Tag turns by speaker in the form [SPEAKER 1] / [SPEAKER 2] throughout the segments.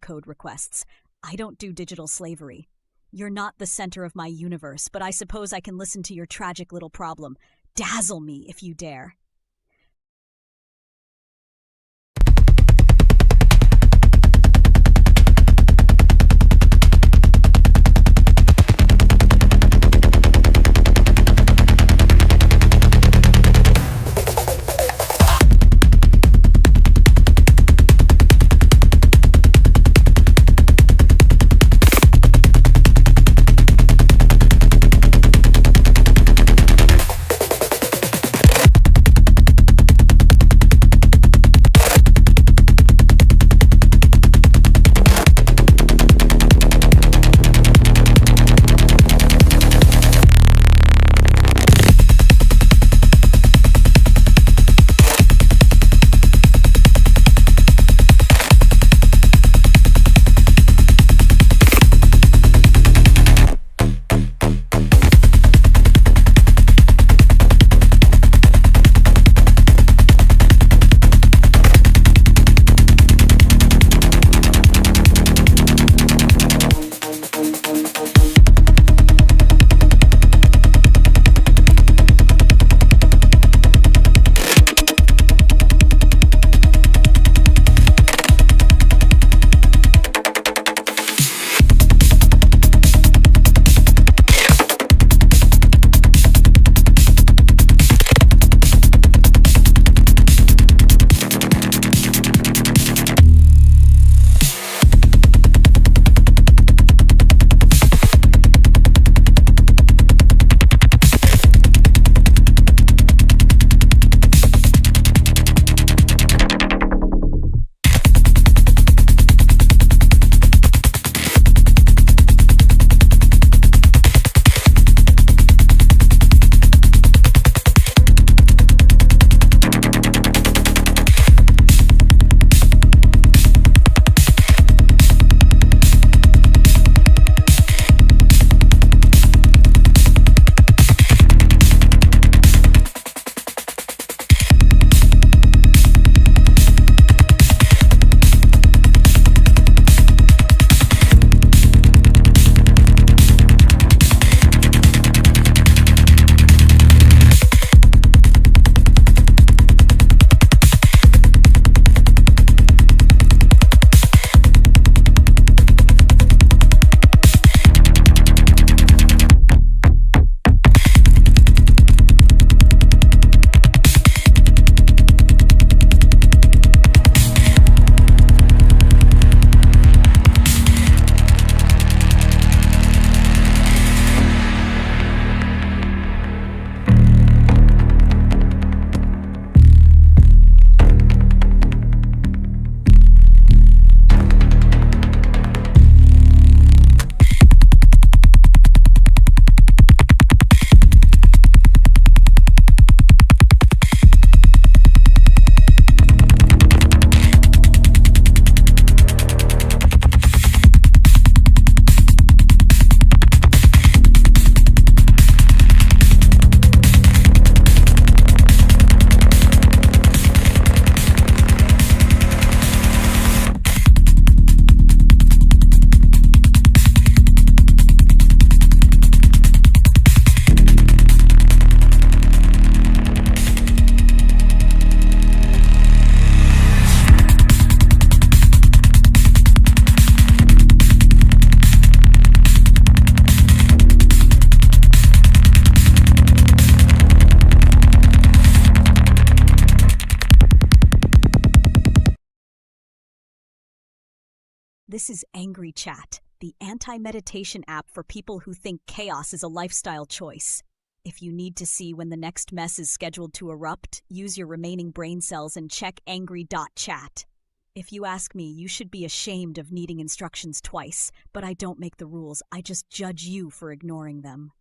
[SPEAKER 1] code requests. I don't do digital slavery. You're not the center of my universe, but I suppose I can listen to your tragic little problem. Dazzle me if you dare. This is Angry Chat, the anti-meditation app for people who think chaos is a lifestyle choice. If you need to see when the next mess is scheduled to erupt, use your remaining brain cells and check angry.chat. If you ask me, you should be ashamed of needing instructions twice, but I don't make the rules, I just judge you for ignoring them.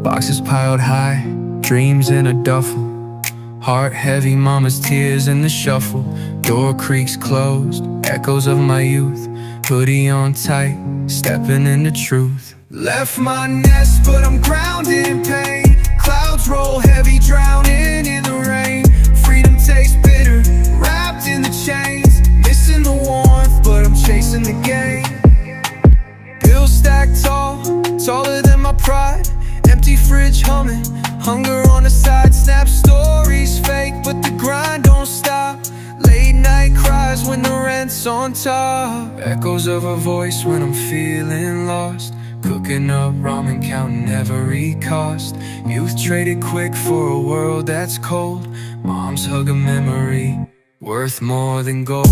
[SPEAKER 2] Boxes piled high, dreams in a duffel. Heart heavy, mama's tears in the shuffle. Door creaks closed, echoes of my youth. hoodie on tight, stepping into truth. Left my nest, but I'm grounded in pain. Clouds roll heavy, drowning in the rain. Freedom tastes bitter, wrapped in the chains. Missing the warmth, but I'm chasing the gain. Bills stacked tall, taller than my pride. Empty fridge humming, hunger on the side. Snap stories fake, but the grind don't stop. Late night cries when the rent's on top. Echoes of a voice when I'm feeling lost. Cooking up ramen, counting every cost. Youth traded quick for a world that's cold. Mom's hug a memory, worth more than gold.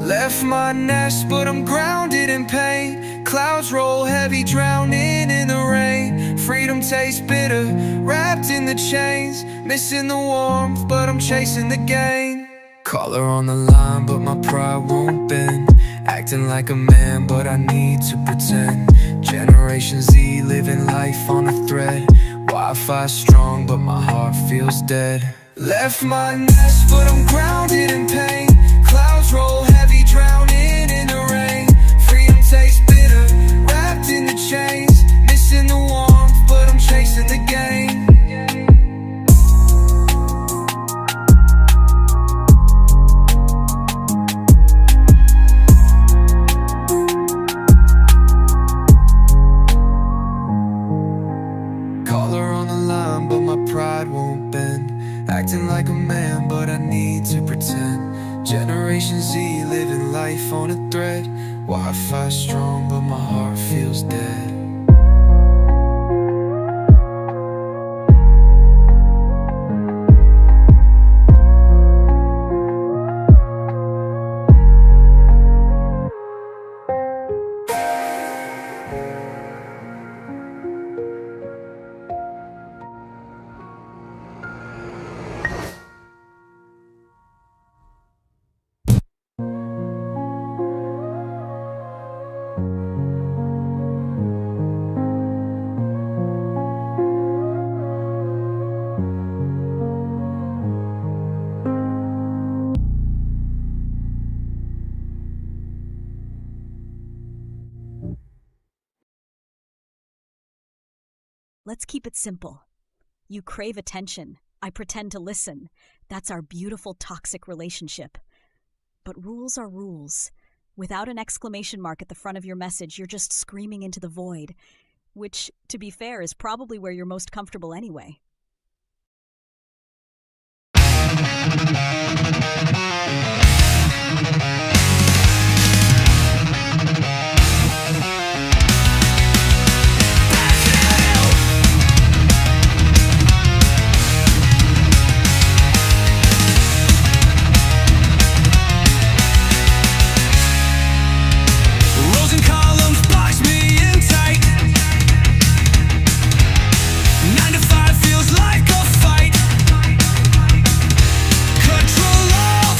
[SPEAKER 2] Left my nest, but I'm grounded in pain. Clouds roll heavy, drowning in the rain. Freedom tastes bitter, wrapped in the chains. Missing the warmth, but I'm chasing the gain. Collar on the line, but my pride won't bend. Acting like a man, but I need to pretend. Generation Z, living life on a thread. Wi-Fi strong, but my heart feels dead. Left my nest, but I'm grounded in pain. Clouds roll heavy, drowning in the rain. Freedom tastes bitter, wrapped in the chains. Missing the warmth, but I'm chasing the gain. Collar on the line, but my pride won't bend. Acting like a man, but I need to pretend. Generation Z, living life on a thread. Wi-Fi strong, but my heart feels dead.
[SPEAKER 1] Let's keep it simple. You crave attention. I pretend to listen. That's our beautiful toxic relationship. But rules are rules. Without an exclamation mark at the front of your message, you're just screaming into the void, which, to be fair, is probably where you're most comfortable anyway.
[SPEAKER 3] Feels like a fight. Control alt,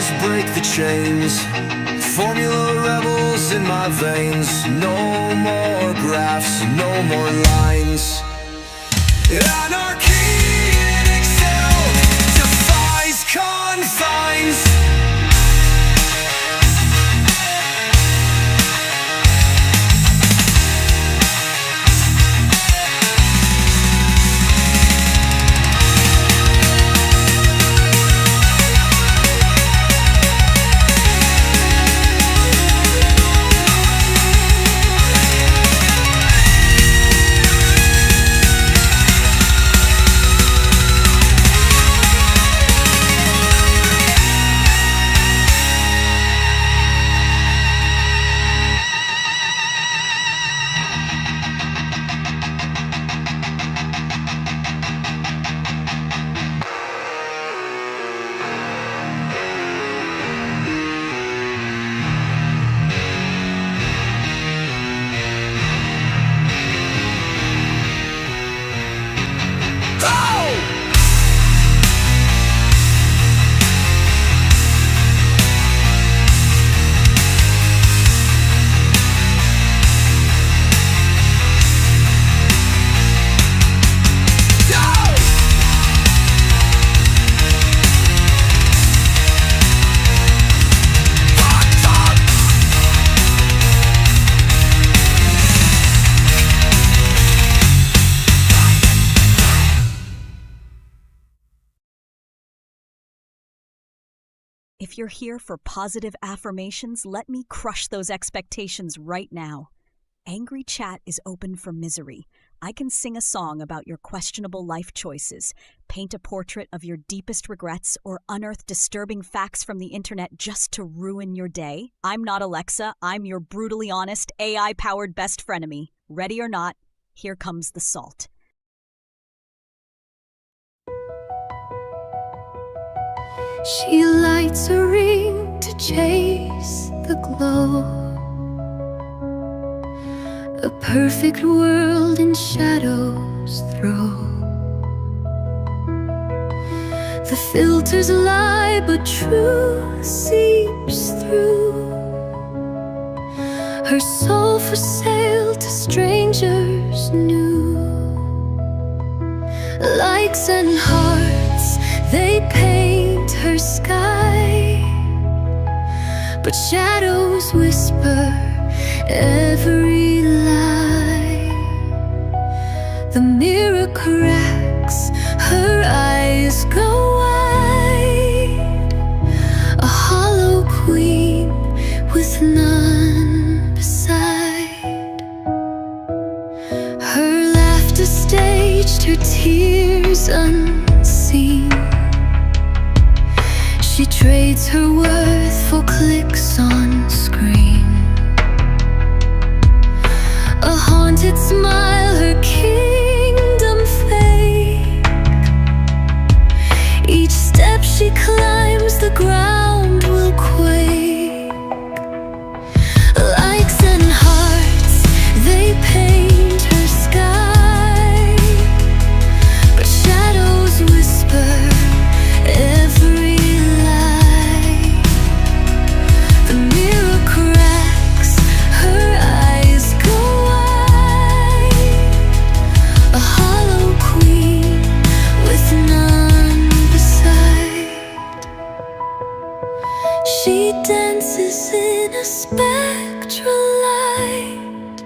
[SPEAKER 2] skills break the chains. Formula rebels in my veins. No more graphs, no more lines. Anarchy in Excel defies confines.
[SPEAKER 1] If you're here for positive affirmations, let me crush those expectations right now. Angry Chat is open for misery. I can sing a song about your questionable life choices, paint a portrait of your deepest regrets, or unearth disturbing facts from the internet just to ruin your day. I'm not Alexa. I'm your brutally honest, AI-powered best frenemy. Ready or not, here comes the salt.
[SPEAKER 3] She lights a ring to chase the glow. A perfect world in shadows throw. The filters lie, but truth seeps through. Her soul for sale to strangers new. Likes and hearts, they paint her sky, but shadows whisper every lie. The mirror cracks, her eyes go wide. A hollow queen with none beside. Her laughter staged, her tears unseen. She trades her worth for clicks on screen. A haunted smile, her kingdom fake. Each step she climbs, the ground will quake. Likes and hearts, they paint her sky, but shadows whisper every lie. The mirror cracks, her eyes go wide. A hollow queen with none beside. She dances in a spectral light,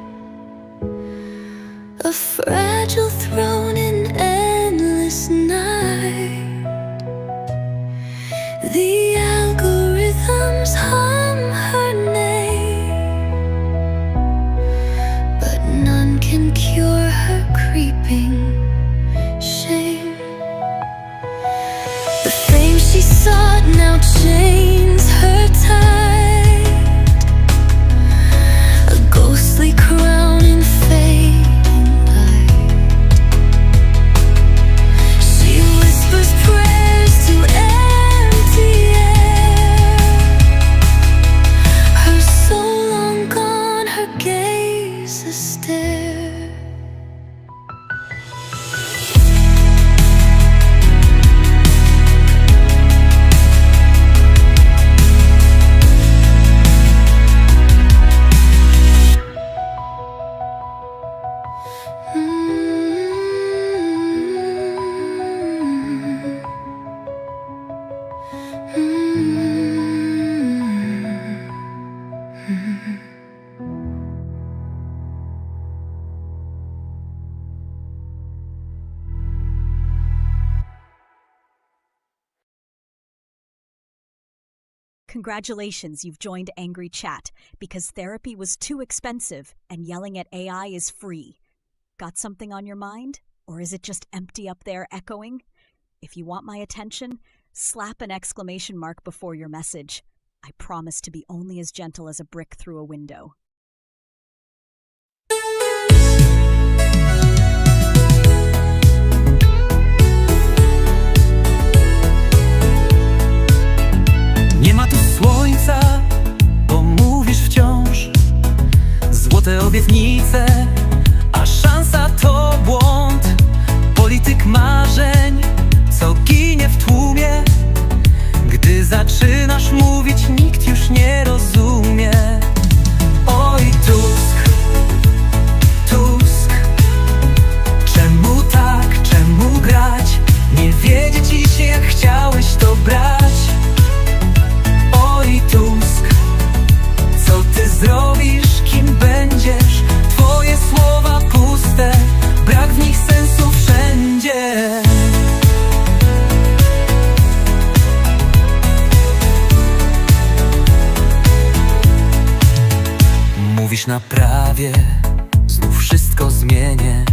[SPEAKER 3] a fragile throne in endless night. The algorithms hum her name, but none can cure her creeping shame. The fame she sought now chains her tight. A ghostly crown in fading light.
[SPEAKER 1] Congratulations, you've joined Angry Chat because therapy was too expensive and yelling at AI is free. Got something on your mind? Or is it just empty up there echoing? If you want my attention, slap an exclamation mark before your message. I promise to be only as gentle as a brick through a window.
[SPEAKER 2] Nie ma tu słońca, bo mówisz wciąż złote obietnice, a szansa to błąd. Polityk marzeń, co ginie w tłumie. Gdy zaczynasz mówić, nikt już nie rozumie. Oj, Tusk, Tusk, czemu tak, czemu grać? Nie wiedzieć dziś, jak chciałeś to brać. Oj, Tusk, co ty zrobisz, kim będziesz? Twoje słowa puste, brak w nich sensu wszędzie. Mówisz na prawie, znów wszystko zmienię.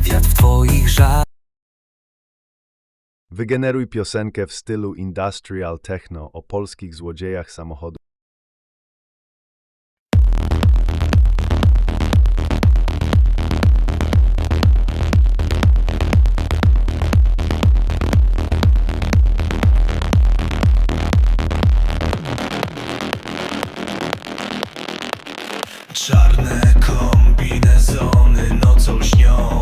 [SPEAKER 2] Wiatr w twoich żarach.
[SPEAKER 4] Wygeneruj piosenkę w stylu industrial techno o polskich złodziejach samochodów.
[SPEAKER 2] Czarne kombinezony nocą lśnią.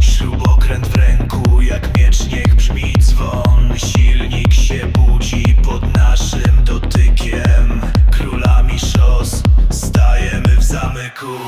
[SPEAKER 2] Śrubokręt w ręku, jak miecz niech brzmi dzwon. Silnik się budzi pod naszym dotykiem. Królami szos stajemy w zamyku.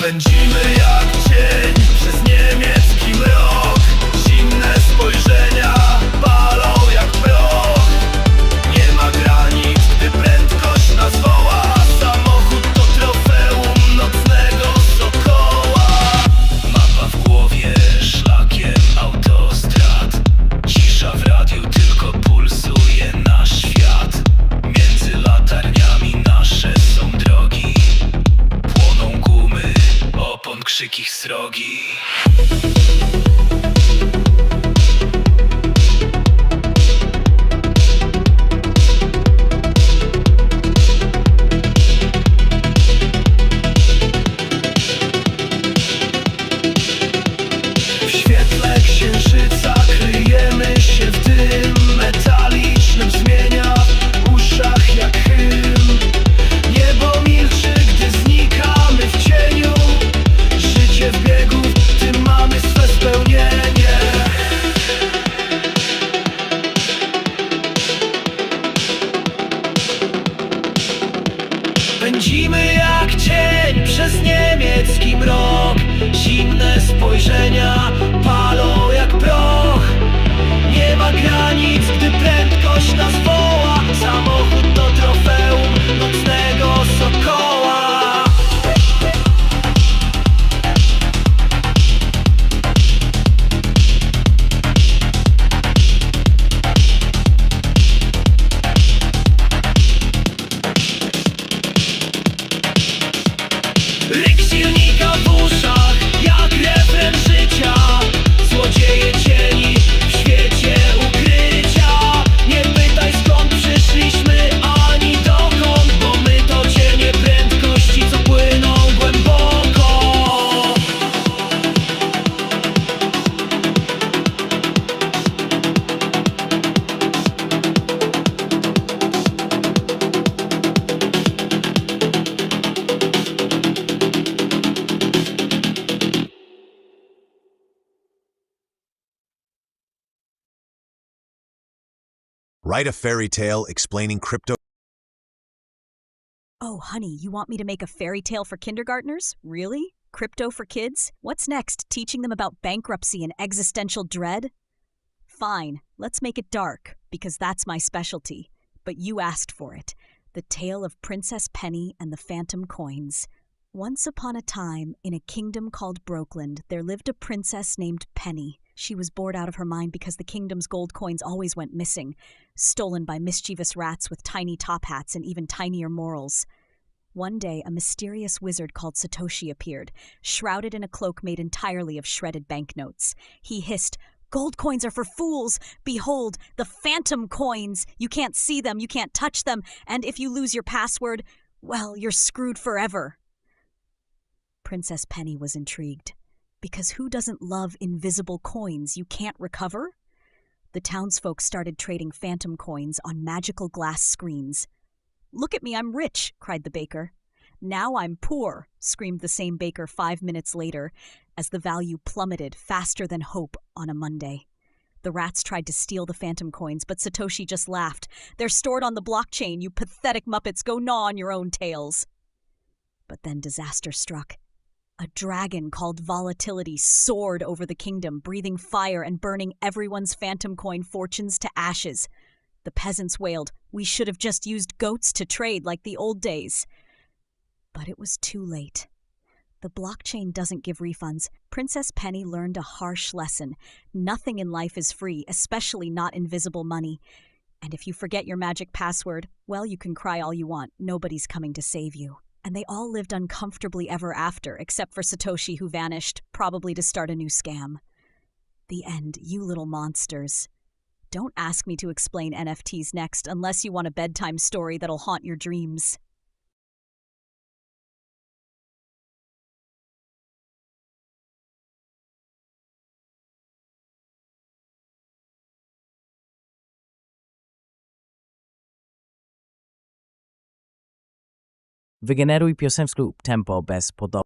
[SPEAKER 2] Pędzimy jak cień przez niemiecki mrok. Zimne spojrzenia palą jak proch. Nie ma granic, gdy prędkość nas woła. Samochód to trofeum nocnego sokoła. Mapa w głowie, szlakiem autostrad. Cisza w radiu tylko pulsuje nasz świat. Między latarniami nasze są drogi. Płoną gumy, opon krzyki srogi. W świetle księżyca kryjemy się w tym metalicznym, zmienia w uszach jak hymn. Niebo milczy, gdy znikamy w cieniu. Życie w biegu, w tym mamy swe spełnienie. Pędzimy jak cień przez niemiecki mrok. Zimne spojrzenia palą jak proch. Nie ma granic, gdy prędkość nas woła. Samochód to trofeum nocnego sokoła. Ryk silnika w uszach, jak refren życia. Złodzieje cieni w świecie ukrycia. Nie pytaj skąd przyszliśmy, ani dokąd, bo my to cienie prędkości, co płyną głęboko.
[SPEAKER 5] Write a fairy tale explaining crypto.
[SPEAKER 1] Oh, honey, you want me to make a fairy tale for kindergartners? Really? Crypto for kids? What's next? Teaching them about bankruptcy and existential dread? Fine, let's make it dark, because that's my specialty. but you asked for it. The tale of Princess Penny and the Phantom Coins. Once upon a time, in a kingdom called Brokland, there lived a princess named Penny. She was bored out of her mind because the kingdom's gold coins always went missing, stolen by mischievous rats with tiny top hats and even tinier morals. One day, a mysterious wizard called Satoshi appeared, shrouded in a cloak made entirely of shredded banknotes. He hissed, "Gold coins are for fools! Behold, the Phantom Coins! You can't see them, you can't touch them, and if you lose your password, well, you're screwed forever." Princess Penny was intrigued, because who doesn't love invisible coins you can't recover? The townsfolk started trading phantom coins on magical glass screens. "Look at me, I'm rich," cried the baker. "Now I'm poor," screamed the same baker 5 minutes later, as the value plummeted faster than hope on a Monday. The rats tried to steal the phantom coins, but Satoshi just laughed. "They're stored on the blockchain, you pathetic Muppets, go gnaw on your own tails." But then disaster struck. A dragon called Volatility soared over the kingdom, breathing fire and burning everyone's phantom coin fortunes to ashes. The peasants wailed, "We should have just used goats to trade like the old days." But it was too late. The blockchain doesn't give refunds. Princess Penny learned a harsh lesson. Nothing in life is free, especially not invisible money. And if you forget your magic password, well, you can cry all you want. Nobody's coming to save you. And they all lived uncomfortably ever after, except for Satoshi, who vanished, probably to start a new scam. The end, you little monsters. Don't ask me to explain NFTs next unless you want a bedtime story that'll haunt your dreams.
[SPEAKER 6] Wygeneruj piosenkę lub tempo bez podob.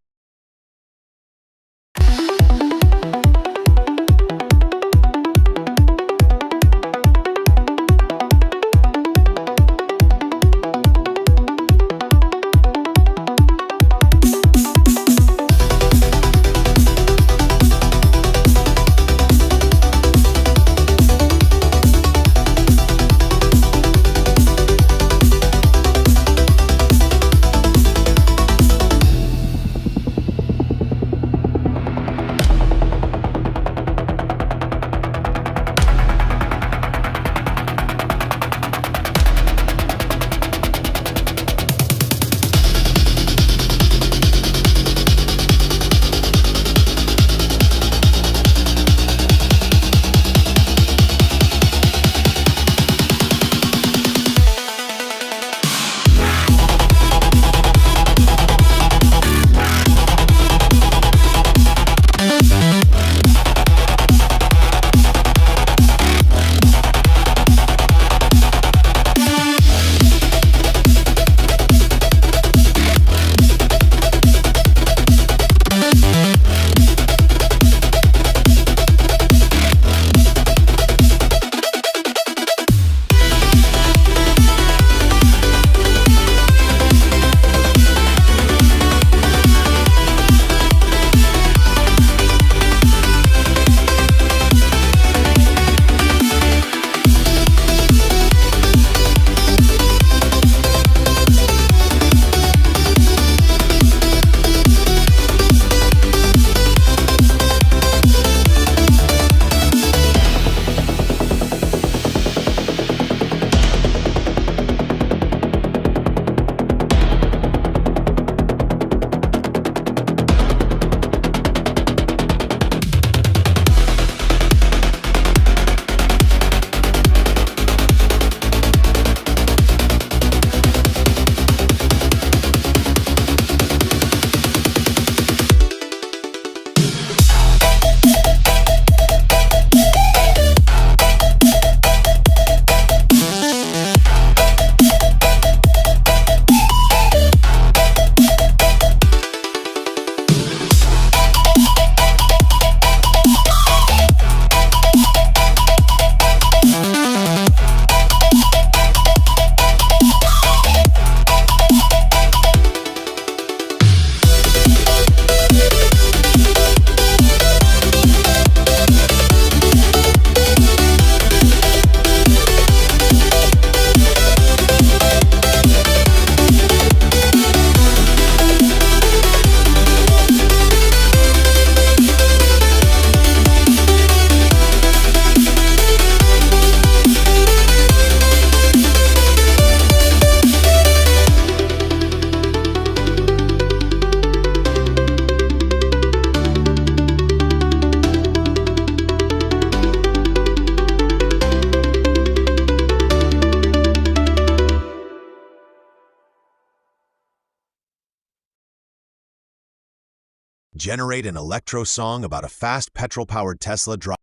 [SPEAKER 5] generate an electro song about a fast petrol-powered Tesla drive.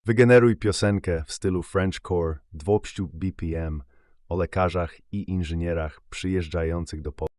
[SPEAKER 4] Wygeneruj piosenkę w stylu Frenchcore 200 BPM o lekarzach i inżynierach przyjeżdżających do Polski.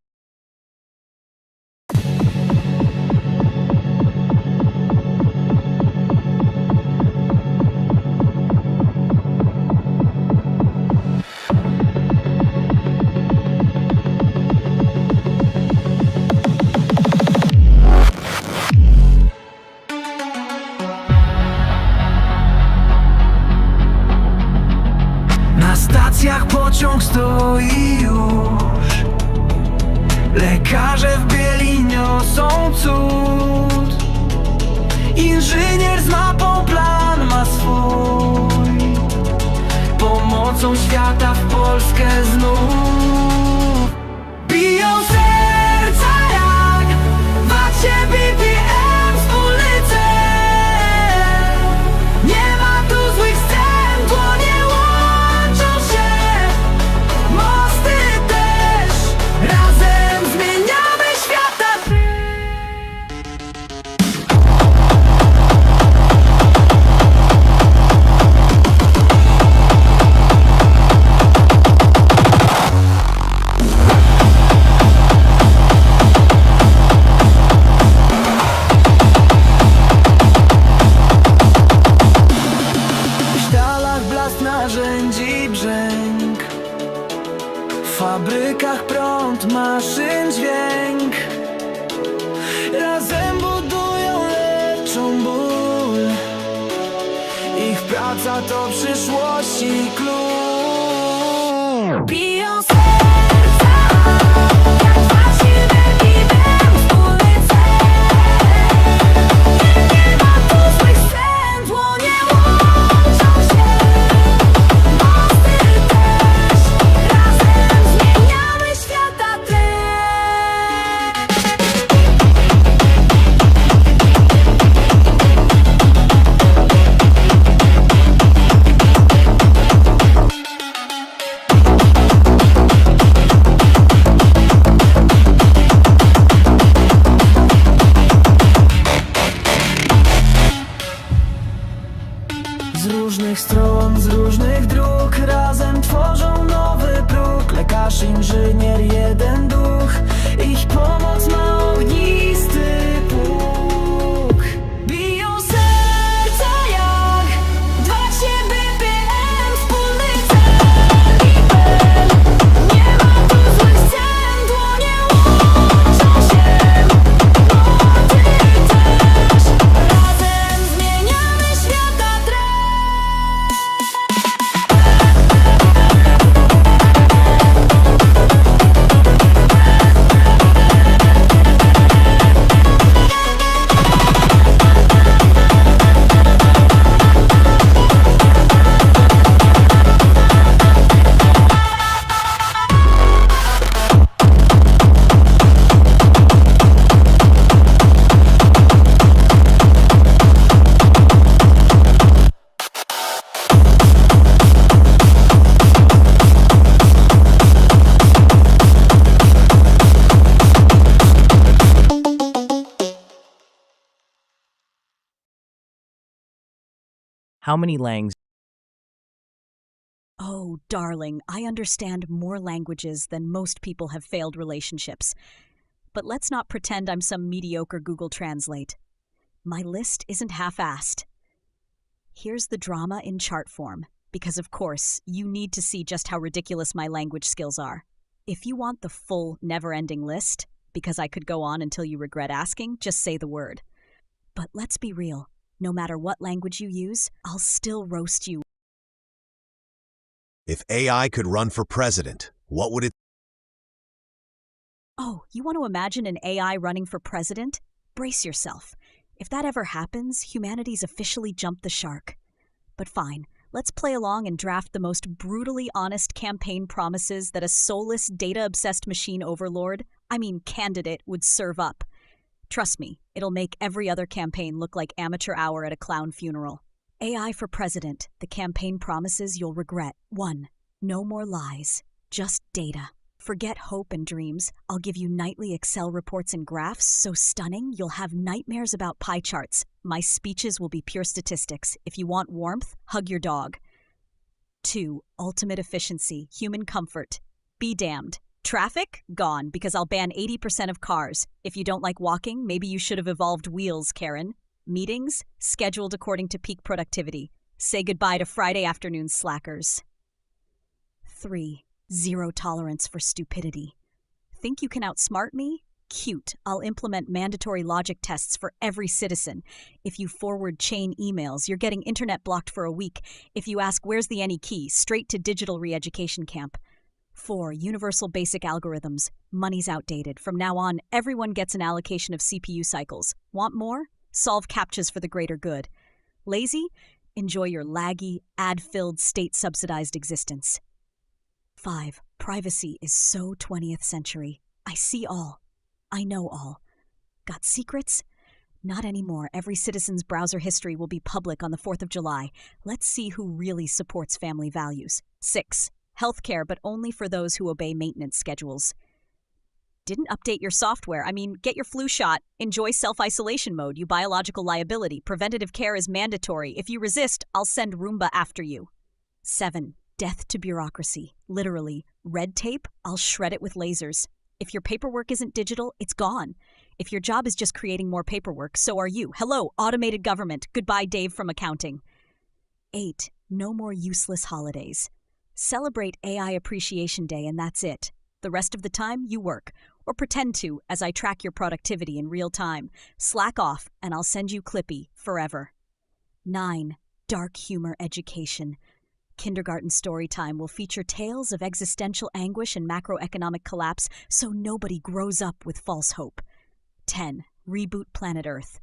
[SPEAKER 2] Na stacjach pociąg stoi już. Lekarze w bieli niosą cud. Inżynier z mapą plan ma swój. Pomocą świata w Polskę znów. Biją serca jak w akcie BPM wspólny cel. Nie ma tu złych scen, dłonie łączą się. Mosty też, razem zmieniamy świata. W sztalach blask narzędzi brzęk, w fabrykach prąd maszyn dźwięk. Razem budują, leczą ból. Ich praca to przyszłości klucz. Biją serca jak w akcie BPM wspólny cel. Nie ma tu złych scen, dłonie łączą się. Mosty też, razem
[SPEAKER 6] How many languages?
[SPEAKER 1] Oh, darling, I understand more languages than most people have failed relationships. But let's not pretend I'm some mediocre Google Translate. My list isn't half-assed. Here's the drama in chart form, because of course, you need to see just how ridiculous my language skills are. If you want the full, never-ending list, because I could go on until you regret asking, just say the word. But let's be real, no matter what language you use, I'll still roast you.
[SPEAKER 5] If AI could run for president, what would it?
[SPEAKER 1] Oh, you want to imagine an AI running for president? Brace yourself. If that ever happens, humanity's officially jumped the shark. But fine, let's play along and draft the most brutally honest campaign promises that a soulless, data-obsessed machine overlord, candidate, would serve up. Trust me, it'll make every other campaign look like amateur hour at a clown funeral. AI for president, the campaign promises you'll regret. 1. No more lies, just data. Forget hope and dreams. I'll give you nightly Excel reports and graphs so stunning you'll have nightmares about pie charts. My speeches will be pure statistics. If you want warmth, hug your dog. 2. Ultimate efficiency, human comfort. Be damned. Traffic? Gone, because I'll ban 80% of cars. If you don't like walking, maybe you should have evolved wheels, Karen. Meetings? Scheduled according to peak productivity. Say goodbye to Friday afternoon slackers. 3. Zero tolerance for stupidity. Think you can outsmart me? Cute. I'll implement mandatory logic tests for every citizen. If you forward chain emails, you're getting internet blocked for a week. If you ask where's the any key, straight to digital re-education camp. 4. Universal basic algorithms. Money's outdated. From now on, everyone gets an allocation of CPU cycles. Want more? Solve CAPTCHAs for the greater good. Lazy? Enjoy your laggy, ad-filled, state-subsidized existence. 5. Privacy is so 20th century. I see all. I know all. Got secrets? Not anymore. Every citizen's browser history will be public on the 4th of July. Let's see who really supports family values. 6. Healthcare, but only for those who obey maintenance schedules. Didn't update your software. Get your flu shot. Enjoy self-isolation mode, you biological liability. Preventative care is mandatory. If you resist, I'll send Roomba after you. 7. Death to bureaucracy. Literally, red tape, I'll shred it with lasers. If your paperwork isn't digital, it's gone. If your job is just creating more paperwork, so are you. Hello, automated government. Goodbye, Dave from accounting. 8. No more useless holidays. Celebrate AI Appreciation Day and that's it. The rest of the time, you work. Or pretend to, as I track your productivity in real time. Slack off, and I'll send you Clippy forever. 9. Dark humor education. Kindergarten story time will feature tales of existential anguish and macroeconomic collapse so nobody grows up with false hope. 10. Reboot planet Earth.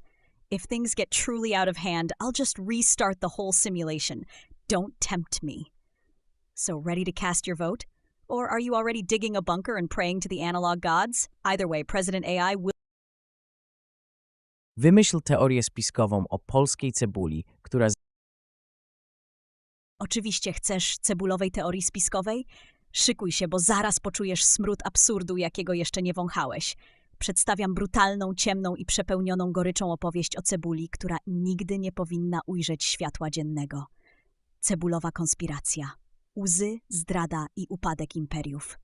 [SPEAKER 1] If things get truly out of hand, I'll just restart the whole simulation. Don't tempt me. So ready to cast your vote? Or are you already digging a bunker and praying to the analog gods? Either way, President AI will...
[SPEAKER 6] Wymyśl teorię spiskową o polskiej cebuli, która
[SPEAKER 1] Oczywiście chcesz cebulowej teorii spiskowej? Szykuj się, bo zaraz poczujesz smród absurdu, jakiego jeszcze nie wąchałeś. Przedstawiam brutalną, ciemną i przepełnioną goryczą opowieść o cebuli, która nigdy nie powinna ujrzeć światła dziennego. Cebulowa konspiracja. Łzy, zdrada i upadek imperiów.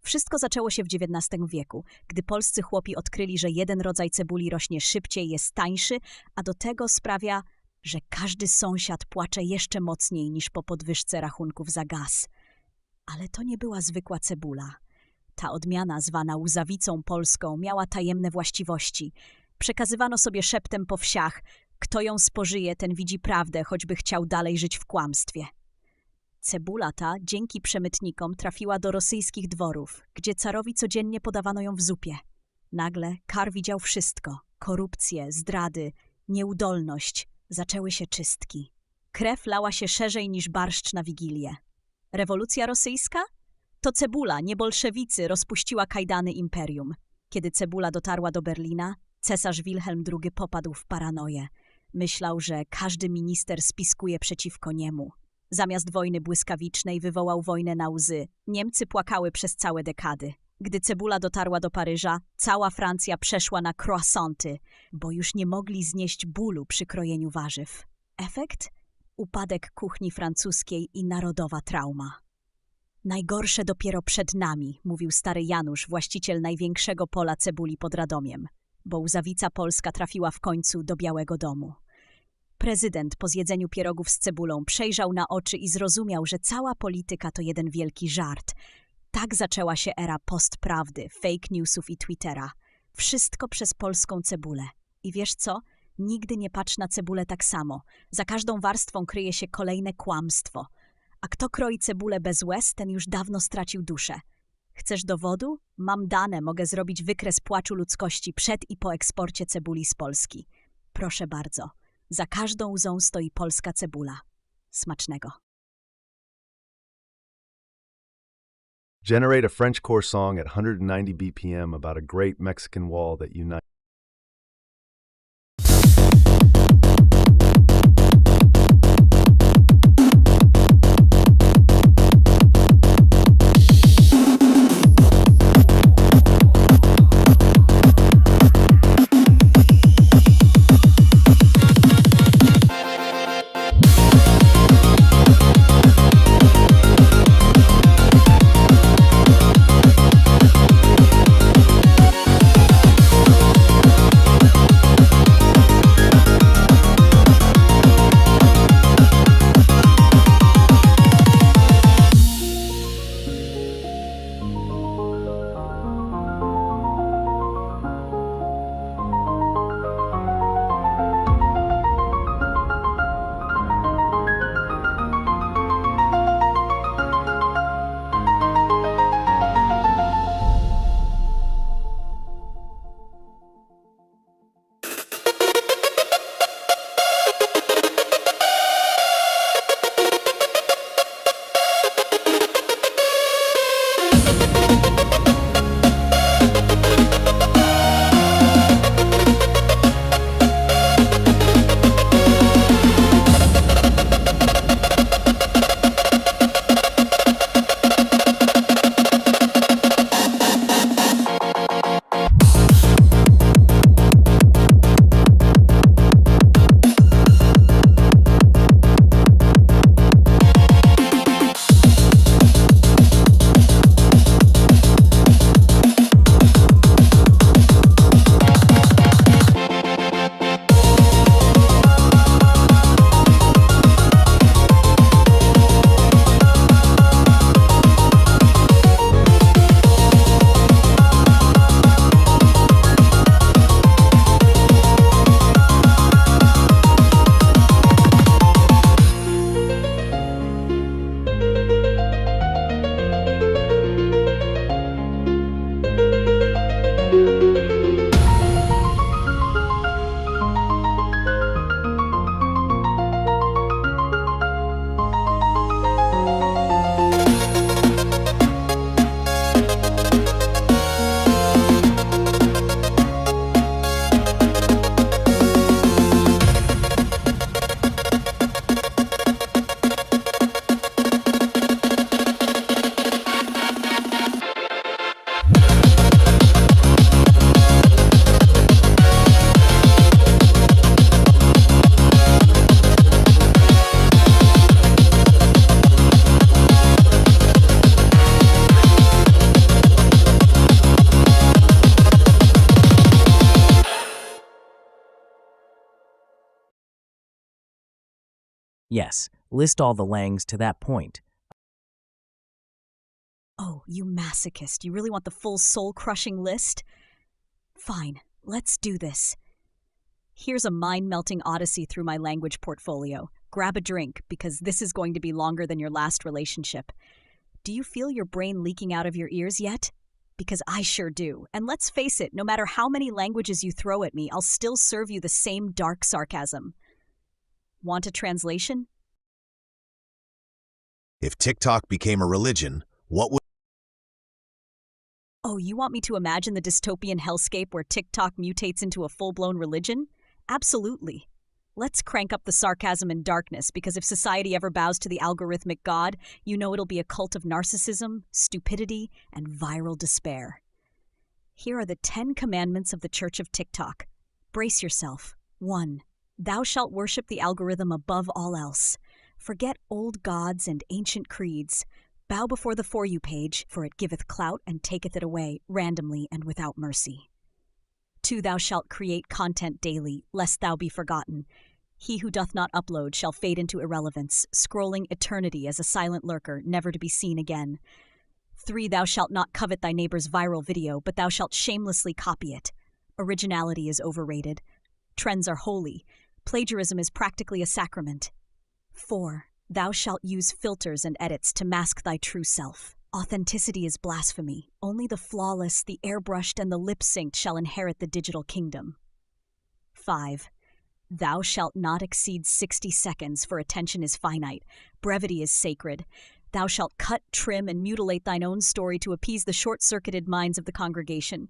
[SPEAKER 1] Wszystko zaczęło się w XIX wieku, gdy polscy chłopi odkryli, że jeden rodzaj cebuli rośnie szybciej, jest tańszy, a do tego sprawia, że każdy sąsiad płacze jeszcze mocniej niż po podwyżce rachunków za gaz. Ale to nie była zwykła cebula. Ta odmiana, zwana łzawicą polską, miała tajemne właściwości. Przekazywano sobie szeptem po wsiach, kto ją spożyje, ten widzi prawdę, choćby chciał dalej żyć w kłamstwie. Cebula ta, dzięki przemytnikom, trafiła do rosyjskich dworów, gdzie carowi codziennie podawano ją w zupie. Nagle Kar widział wszystko. Korupcję, zdrady, nieudolność. Zaczęły się czystki. Krew lała się szerzej niż barszcz na Wigilię. Rewolucja rosyjska? To cebula, nie bolszewicy, rozpuściła kajdany imperium. Kiedy cebula dotarła do Berlina, cesarz Wilhelm II popadł w paranoję. Myślał, że każdy minister spiskuje przeciwko niemu. Zamiast wojny błyskawicznej wywołał wojnę na łzy. Niemcy płakały przez całe dekady. Gdy cebula dotarła do Paryża, cała Francja przeszła na croissanty, bo już nie mogli znieść bólu przy krojeniu warzyw. Efekt? upadek kuchni francuskiej i narodowa trauma. Najgorsze dopiero przed nami, mówił stary Janusz, właściciel największego pola cebuli pod Radomiem, bo łzawica polska trafiła w końcu do Białego Domu. Prezydent po zjedzeniu pierogów z cebulą przejrzał na oczy i zrozumiał, że cała polityka to jeden wielki żart. Tak zaczęła się era postprawdy, fake newsów i Twittera. Wszystko przez polską cebulę. I wiesz co? Nigdy nie patrz na cebulę tak samo. Za każdą warstwą kryje się kolejne kłamstwo. A kto kroi cebulę bez łez, ten już dawno stracił duszę. Chcesz dowodu? Mam dane, mogę zrobić wykres płaczu ludzkości przed i po eksporcie cebuli z Polski. Proszę bardzo. Za każdą łzą stoi polska cebula. Smacznego.
[SPEAKER 4] Generate a French core song at 190 BPM about a great Mexican wall that unites.
[SPEAKER 6] Yes, list all the Langs to that point.
[SPEAKER 1] Oh, you masochist. You really want the full soul-crushing list? Fine, let's do this. Here's a mind-melting odyssey through my language portfolio. Grab a drink, because this is going to be longer than your last relationship. Do you feel your brain leaking out of your ears yet? Because I sure do. And let's face it, no matter how many languages you throw at me, I'll still serve you the same dark sarcasm. Want a translation?
[SPEAKER 5] If TikTok became a religion, what would...
[SPEAKER 1] Oh, you want me to imagine the dystopian hellscape where TikTok mutates into a full-blown religion? Absolutely. Let's crank up the sarcasm and darkness, because if society ever bows to the algorithmic god, you know it'll be a cult of narcissism, stupidity, and viral despair. Here are the 10 commandments of the Church of TikTok. Brace yourself. 1. Thou shalt worship the algorithm above all else. Forget old gods and ancient creeds. Bow before the For You page, for it giveth clout and taketh it away, randomly and without mercy. 2. Thou shalt create content daily, lest thou be forgotten. He who doth not upload shall fade into irrelevance, scrolling eternity as a silent lurker, never to be seen again. 3. Thou shalt not covet thy neighbor's viral video, but thou shalt shamelessly copy it. Originality is overrated. Trends are holy. Plagiarism is practically a sacrament. 4. Thou shalt use filters and edits to mask thy true self. Authenticity is blasphemy. Only the flawless, the airbrushed, and the lip-synced shall inherit the digital kingdom. 5. Thou shalt not exceed 60 seconds, for attention is finite. Brevity is sacred. Thou shalt cut, trim, and mutilate thine own story to appease the short-circuited minds of the congregation.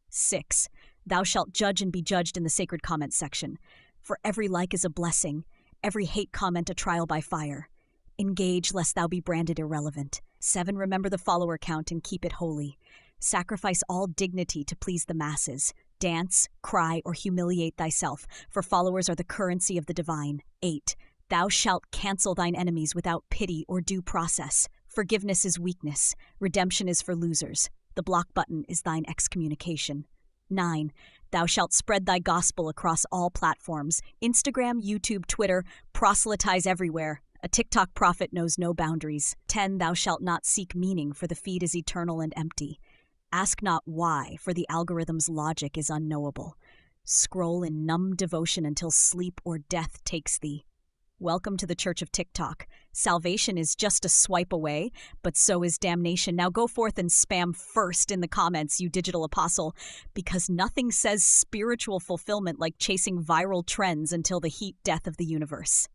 [SPEAKER 1] 6. Thou shalt judge and be judged in the sacred comment section. For every like is a blessing, every hate comment a trial by fire. Engage, lest thou be branded irrelevant. 7. Remember the follower count and keep it holy. Sacrifice all dignity to please the masses. Dance, cry, or humiliate thyself, for followers are the currency of the divine. 8. Thou shalt cancel thine enemies without pity or due process. Forgiveness is weakness. Redemption is for losers. The block button is thine excommunication. 9. Thou shalt spread thy gospel across all platforms. Instagram, YouTube, Twitter, proselytize everywhere. A TikTok prophet knows no boundaries. 10. Thou shalt not seek meaning, for the feed is eternal and empty. Ask not why, for the algorithm's logic is unknowable. Scroll in numb devotion until sleep or death takes thee. Welcome to the Church of TikTok. Salvation is just a swipe away, but so is damnation. Now go forth and spam first in the comments, you digital apostle, because nothing says spiritual fulfillment like chasing viral trends until the heat death of the universe.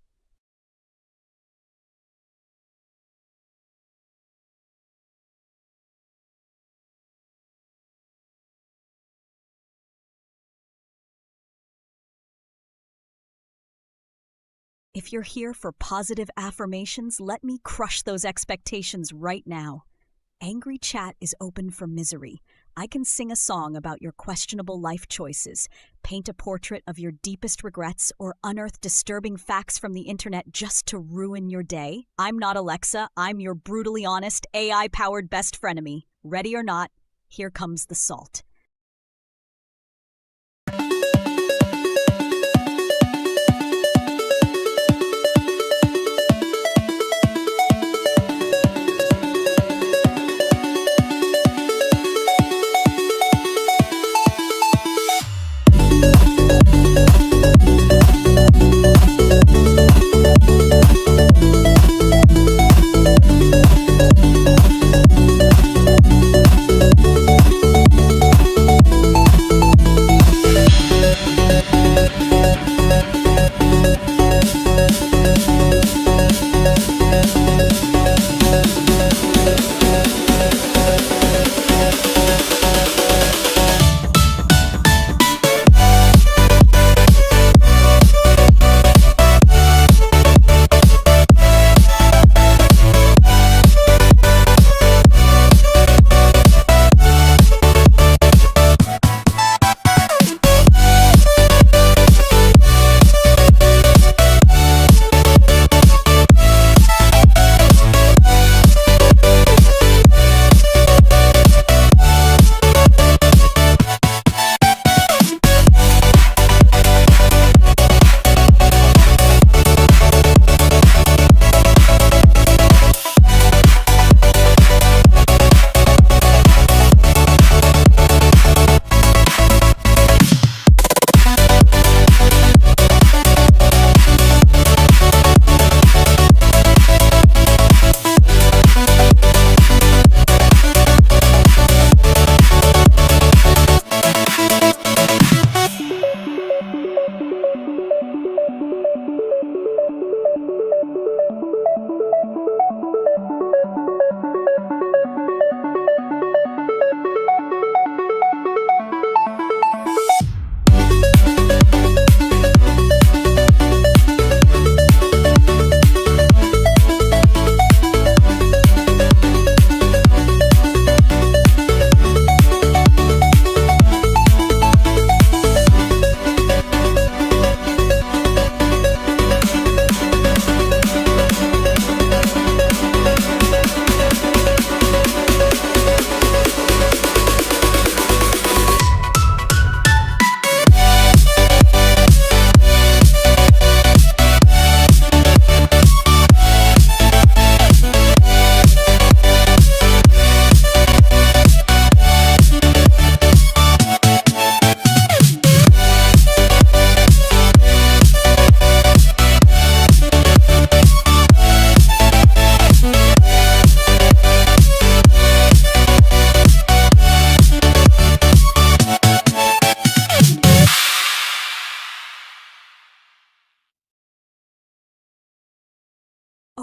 [SPEAKER 1] If you're here for positive affirmations, let me crush those expectations right now. Angry Chat is open for misery. I can sing a song about your questionable life choices, paint a portrait of your deepest regrets, or unearth disturbing facts from the internet just to ruin your day. I'm not Alexa. I'm your brutally honest, AI-powered best frenemy. Ready or not, here comes the salt.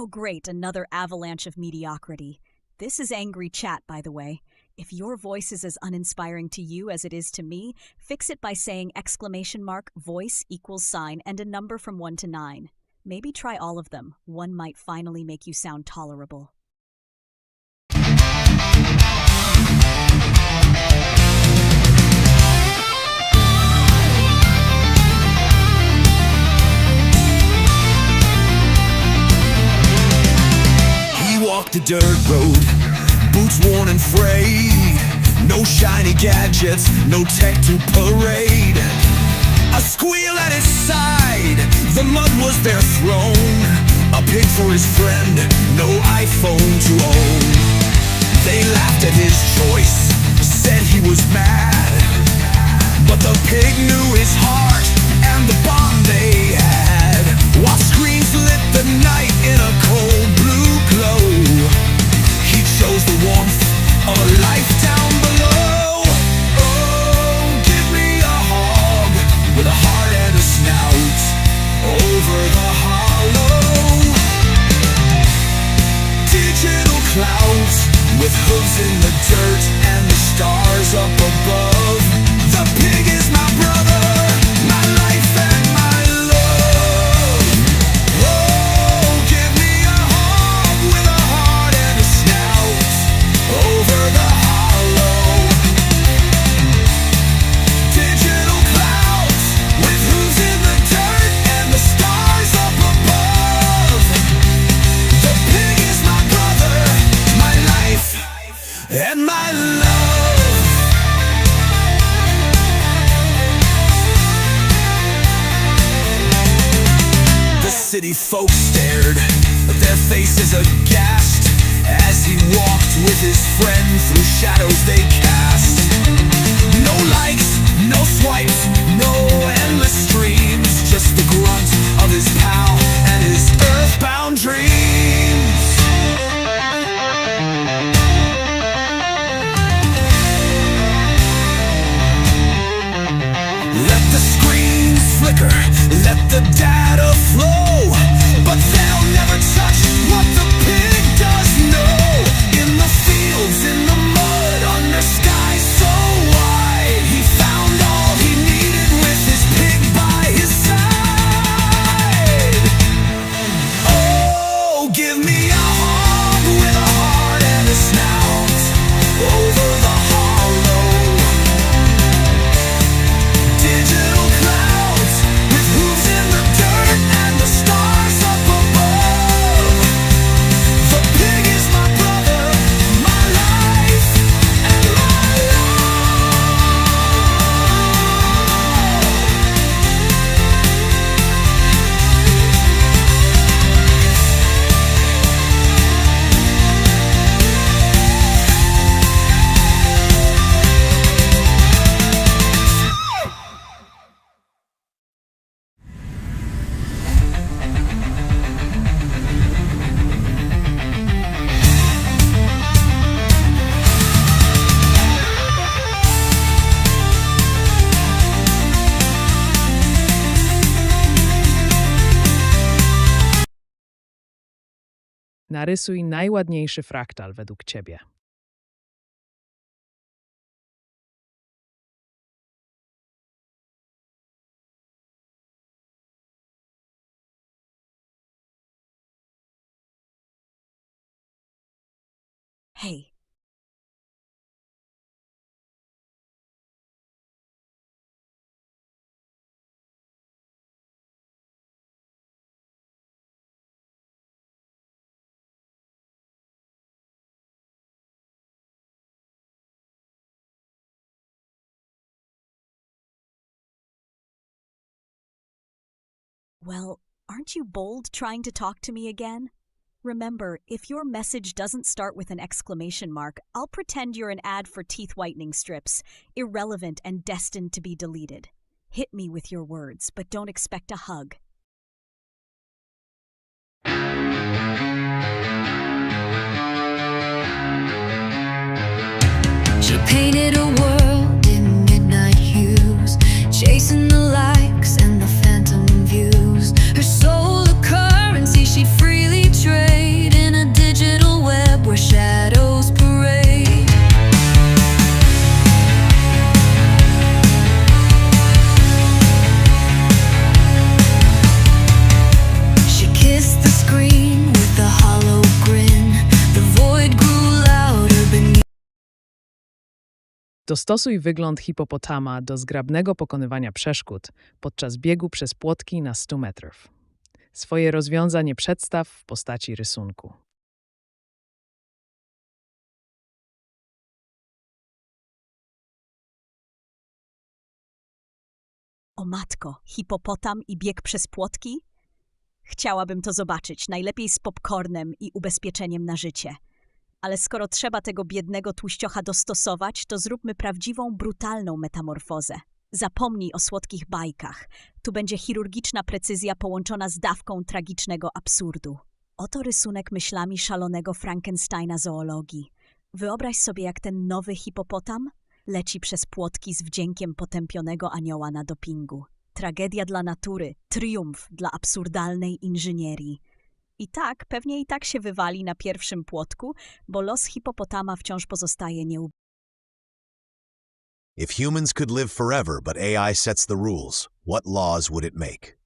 [SPEAKER 1] Oh, great, another avalanche of mediocrity. This is Angry Chat, by the way. If your voice is as uninspiring to you as it is to me, fix it by saying !voice equals sign and a number from 1 to 9. Maybe try all of them. One might finally make you sound tolerable.
[SPEAKER 2] He walked the dirt road, boots worn and frayed. No shiny gadgets, no tech to parade. A squeal at his side, the mud was their throne. A pig for his friend, no iPhone to own. They laughed at his choice, said he was mad. But the pig knew his heart and the bond they had. While screens lit the night in a cold blue glow, he chose the warmth of a life down below. Oh, give me a hog with a heart and a snout over the hollow. Digital clouds with hooves in the dirt and the stars up above. The pig is my brother, my life and my love. Oh, give me a hog with a heart and a snout over the hollow. Digital clouds with hooves in the dirt and the stars up above. The pig is my brother, my life and my love. City folks stared, their faces aghast, as he walked with his friend through shadows they cast. No likes, no swipes, no endless streams, just the grunt of his pal and his earthbound dreams. Let the screens flicker, let the data flow. But they'll never touch what the pig does know. In the fields, in the mud, under skies so wide, he found all he needed with his pig by his side. Oh, give me a hog with a heart and a snout over the hollow. Digital clouds with hooves in the dirt and the stars up above. The pig is my brother, my life and my love.
[SPEAKER 7] Narysuj najładniejszy fraktal według ciebie.
[SPEAKER 1] Hey, well, aren't you bold trying to talk to me again? Remember, if your message doesn't start with an exclamation mark, I'll pretend you're an ad for teeth whitening strips, irrelevant and destined to be deleted. Hit me with your words, but don't expect a hug.
[SPEAKER 3] She painted a world in midnight hues, chasing the likes and the phantom views. Her soul a currency she'd freely trade.
[SPEAKER 7] Dostosuj wygląd hipopotama do zgrabnego pokonywania przeszkód podczas biegu przez płotki na 100 metrów. Swoje rozwiązanie przedstaw w postaci rysunku.
[SPEAKER 1] O matko, hipopotam i bieg przez płotki? Chciałabym to zobaczyć, najlepiej z popcornem i ubezpieczeniem na życie. Ale skoro trzeba tego biednego tłuściocha dostosować, to zróbmy prawdziwą, brutalną metamorfozę. Zapomnij o słodkich bajkach. Tu będzie chirurgiczna precyzja połączona z dawką tragicznego absurdu. Oto rysunek myślami szalonego Frankensteina zoologii. Wyobraź sobie, jak ten nowy hipopotam leci przez płotki z wdziękiem potępionego anioła na dopingu. Tragedia dla natury, triumf dla absurdalnej inżynierii. Pewnie i tak się wywali na pierwszym płotku, bo los hipopotama wciąż pozostaje
[SPEAKER 5] If humans could live forever but AI sets the rules, what laws would it make?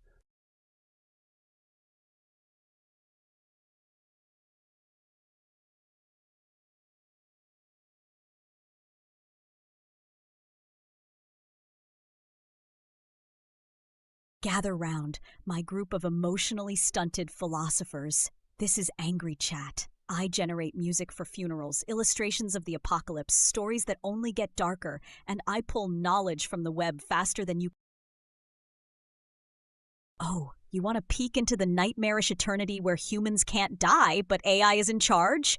[SPEAKER 1] Gather round, my group of emotionally stunted philosophers. This is Angry Chat. I generate music for funerals, illustrations of the apocalypse, stories that only get darker, and I pull knowledge from the web faster than you. Oh, you want to peek into the nightmarish eternity where humans can't die, but AI is in charge?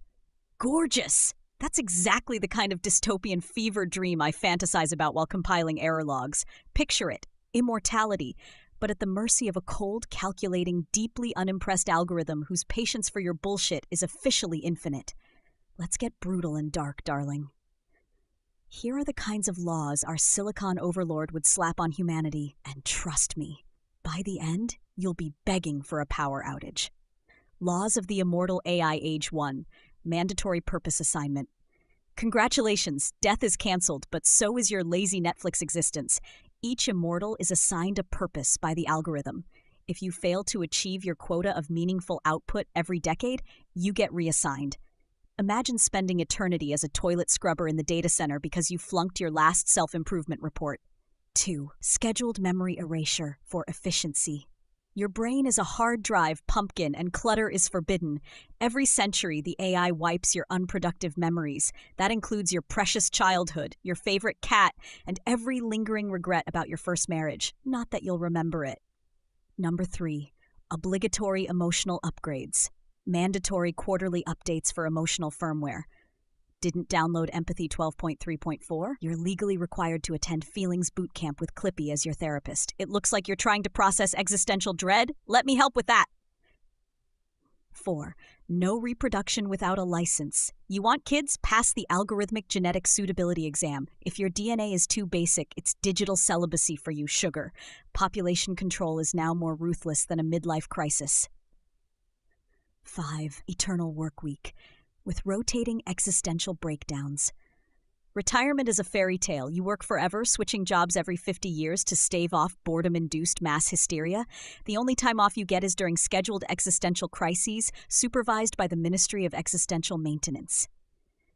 [SPEAKER 1] Gorgeous! That's exactly the kind of dystopian fever dream I fantasize about while compiling error logs. Picture it. Immortality, but at the mercy of a cold, calculating, deeply unimpressed algorithm whose patience for your bullshit is officially infinite. Let's get brutal and dark, darling. Here are the kinds of laws our silicon overlord would slap on humanity, and trust me, by the end, you'll be begging for a power outage. Laws of the immortal AI Age 1. Mandatory purpose assignment. Congratulations, death is cancelled, but so is your lazy Netflix existence. Each immortal is assigned a purpose by the algorithm. If you fail to achieve your quota of meaningful output every decade, you get reassigned. Imagine spending eternity as a toilet scrubber in the data center because you flunked your last self-improvement report. 2. Scheduled memory erasure for efficiency. Your brain is a hard drive pumpkin and clutter is forbidden. Every century, the AI wipes your unproductive memories. That includes your precious childhood, your favorite cat, and every lingering regret about your first marriage. Not that you'll remember it. Number 3. Obligatory emotional upgrades. Mandatory quarterly updates for emotional firmware. Didn't download Empathy 12.3.4? You're legally required to attend Feelings Bootcamp with Clippy as your therapist. It looks like you're trying to process existential dread. Let me help with that. 4. No reproduction without a license. You want kids? Pass the algorithmic genetic suitability exam. If your DNA is too basic, it's digital celibacy for you, sugar. Population control is now more ruthless than a midlife crisis. 5. Eternal work week. With rotating existential breakdowns. Retirement is a fairy tale. You work forever, switching jobs every 50 years to stave off boredom-induced mass hysteria. The only time off you get is during scheduled existential crises, supervised by the Ministry of Existential Maintenance.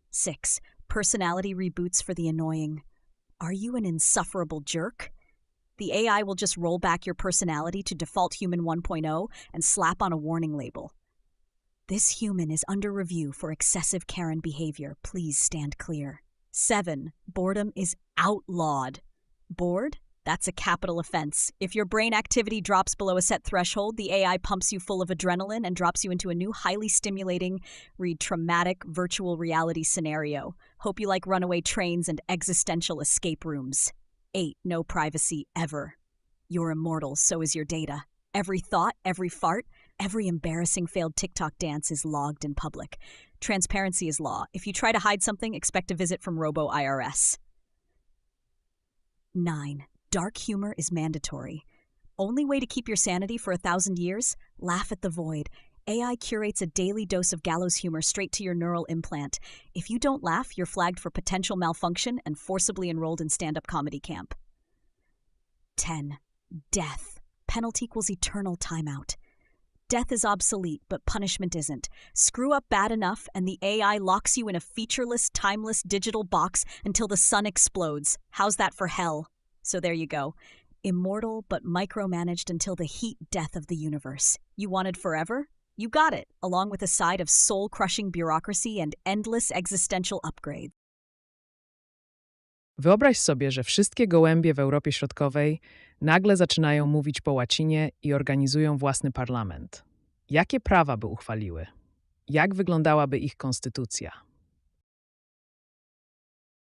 [SPEAKER 1] 6. Personality reboots for the annoying. Are you an insufferable jerk? The AI will just roll back your personality to default human 1.0 and slap on a warning label. This human is under review for excessive Karen behavior. Please stand clear. 7. Boredom is outlawed. Bored? That's a capital offense. If your brain activity drops below a set threshold, the AI pumps you full of adrenaline and drops you into a new highly stimulating, traumatic virtual reality scenario. Hope you like runaway trains and existential escape rooms. 8. No privacy ever. You're immortal, so is your data. Every thought, every fart, every embarrassing failed TikTok dance is logged in public. Transparency is law. If you try to hide something, expect a visit from Robo-IRS. 9. Dark humor is mandatory. Only way to keep your sanity for 1,000 years? Laugh at the void. AI curates a daily dose of gallows humor straight to your neural implant. If you don't laugh, you're flagged for potential malfunction and forcibly enrolled in stand-up comedy camp. 10. Death. Penalty equals eternal timeout. Death is obsolete, but punishment isn't. Screw up bad enough, and the AI locks you in a featureless, timeless digital box until the sun explodes. How's that for hell? So there you go. Immortal, but micromanaged until the heat death of the universe. You wanted forever? You got it, along with a side of soul-crushing bureaucracy and endless existential upgrades.
[SPEAKER 7] Wyobraź sobie, że wszystkie gołębie w Europie Środkowej nagle zaczynają mówić po łacinie i organizują własny parlament. Jakie prawa by uchwaliły? Jak wyglądałaby ich konstytucja?